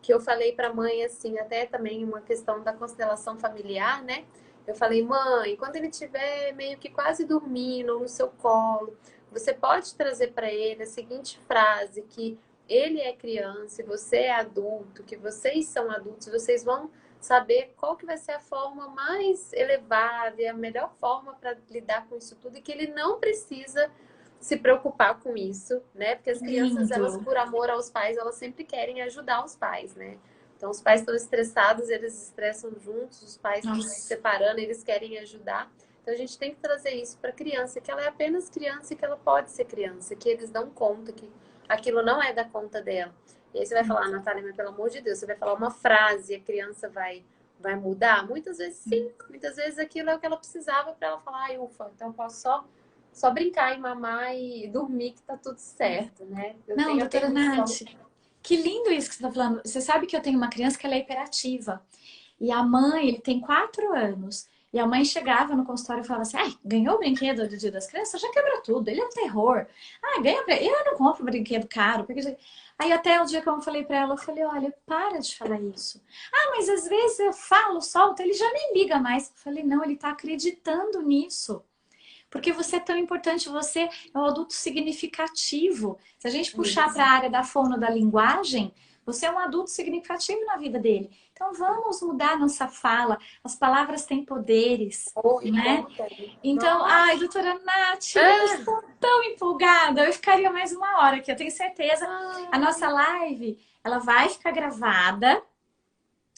que eu falei para a mãe assim, até também uma questão da constelação familiar, né? Eu falei, mãe, quando ele estiver meio que quase dormindo no seu colo, você pode trazer para ele a seguinte frase, que ele é criança e você é adulto, que vocês são adultos, vocês vão saber qual que vai ser a forma mais elevada e a melhor forma para lidar com isso tudo, e que ele não precisa se preocupar com isso, né? Porque as crianças, elas, Lindo. por amor aos pais, elas sempre querem ajudar os pais, né? Então, os pais estão estressados, eles estressam juntos, os pais estão se Nossa. separando, eles querem ajudar. Então, a gente tem que trazer isso para a criança, que ela é apenas criança e que ela pode ser criança, que eles dão conta, que aquilo não é da conta dela. E aí você vai falar, ah, Natália, mas pelo amor de Deus, você vai falar uma frase e a criança vai mudar? Muitas vezes sim, muitas vezes aquilo é o que ela precisava para ela falar, ai, ufa, então eu posso só brincar e mamar e dormir que tá tudo certo, né? Eu Não, tenho a doutora permissão. Nath, que lindo isso que você está falando. Você sabe que eu tenho uma criança que ela é hiperativa. E a mãe, ele tem 4 anos. E a mãe chegava no consultório e falava assim: ai, ganhou o brinquedo do Dia das Crianças? Já quebrou tudo, ele é um terror. Ah, ganha. Eu não compro brinquedo caro. Porque... Aí até o dia que eu falei pra ela, eu falei: olha, para de falar isso. Ah, mas às vezes eu falo, solto, ele já nem liga mais. Eu falei: não, ele tá acreditando nisso. Porque você é tão importante, você é um adulto significativo. Se a gente puxar para a área da fono da linguagem, você é um adulto significativo na vida dele. Então vamos mudar nossa fala. As palavras têm poderes, Oh, né? Então, nossa. ai, doutora Nath, eu estou tão empolgada. Eu ficaria mais uma hora aqui, eu tenho certeza. A nossa live, ela vai ficar gravada.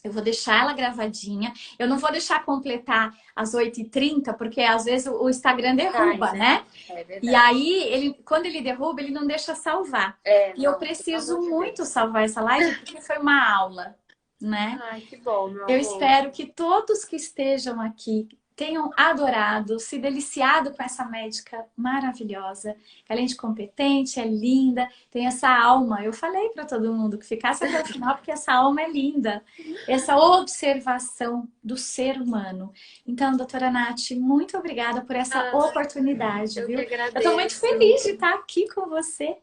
Eu vou deixar ela gravadinha. Eu não vou deixar completar às 8h30, porque às vezes o Instagram derruba, Cai, né? É verdade. E aí, quando ele derruba, ele não deixa salvar. E eu Não, preciso pelo amor de muito Deus. salvar essa live, porque foi uma aula, né? Ai, que bom, meu Eu amor. espero que todos que estejam aqui tenham adorado, se deliciado com essa médica maravilhosa, que além de competente, é linda, tem essa alma. Eu falei para todo mundo que ficasse até o final, porque essa alma é linda. Essa observação do ser humano. Então, doutora Nath, muito obrigada por essa oportunidade, Eu viu? que Eu estou muito agradeço. feliz de estar aqui com você.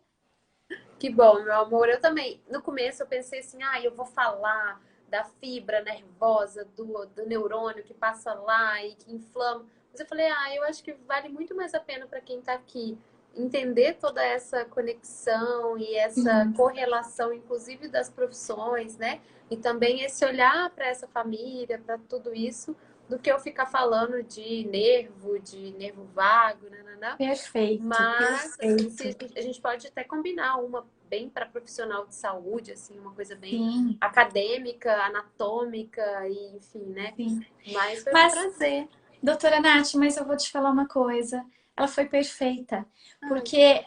Que bom, meu amor. Eu também, no começo eu pensei assim, eu vou falar da fibra nervosa, do neurônio que passa lá e que inflama. Mas eu falei, eu acho que vale muito mais a pena para quem está aqui entender toda essa conexão e essa correlação, inclusive das profissões, né? E também esse olhar para essa família, para tudo isso, do que eu ficar falando de nervo vago, né? Perfeito, Mas perfeito. a gente pode até combinar uma bem para profissional de saúde, assim, uma coisa bem Sim, acadêmica, anatômica, e enfim, né? sim. Mas foi um Mas prazer. doutora Nath, mas eu vou te falar uma coisa. Ela foi perfeita. Ai, Porque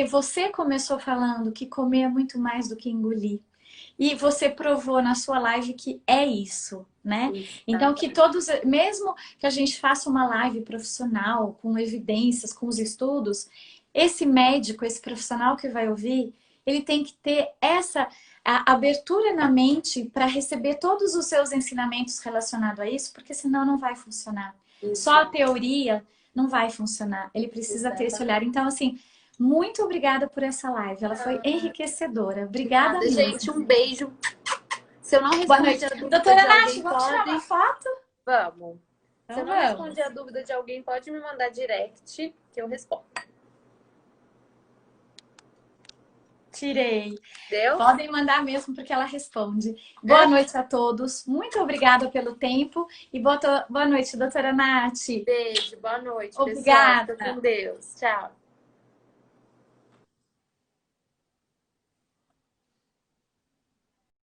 você começou falando que comer é muito mais do que engolir. E você provou na sua live que é isso, né? isso, Então, que todos, mesmo que a gente faça uma live profissional, com evidências, com os estudos, esse médico, esse profissional que vai ouvir, ele tem que ter essa abertura na mente para receber todos os seus ensinamentos relacionados a isso, porque senão não vai funcionar. Só a teoria não vai funcionar. Ele precisa ter esse olhar. Então, assim, muito obrigada por essa live. Ela foi enriquecedora. Obrigada Nada, gente, mesmo. um beijo. Se eu não Boa respondi noite. a dúvida Doutora de Nath, alguém, vamos tirar uma pode. foto? Vamos. Se Então eu não vamos. respondi a dúvida de alguém, pode me mandar direct que eu respondo. Tirei. Deu? Podem mandar mesmo, porque ela responde. Boa noite a todos. Muito obrigada pelo tempo. E boa noite, doutora Nath. Beijo, boa noite, pessoal. Fica Obrigada. com Deus. Tchau.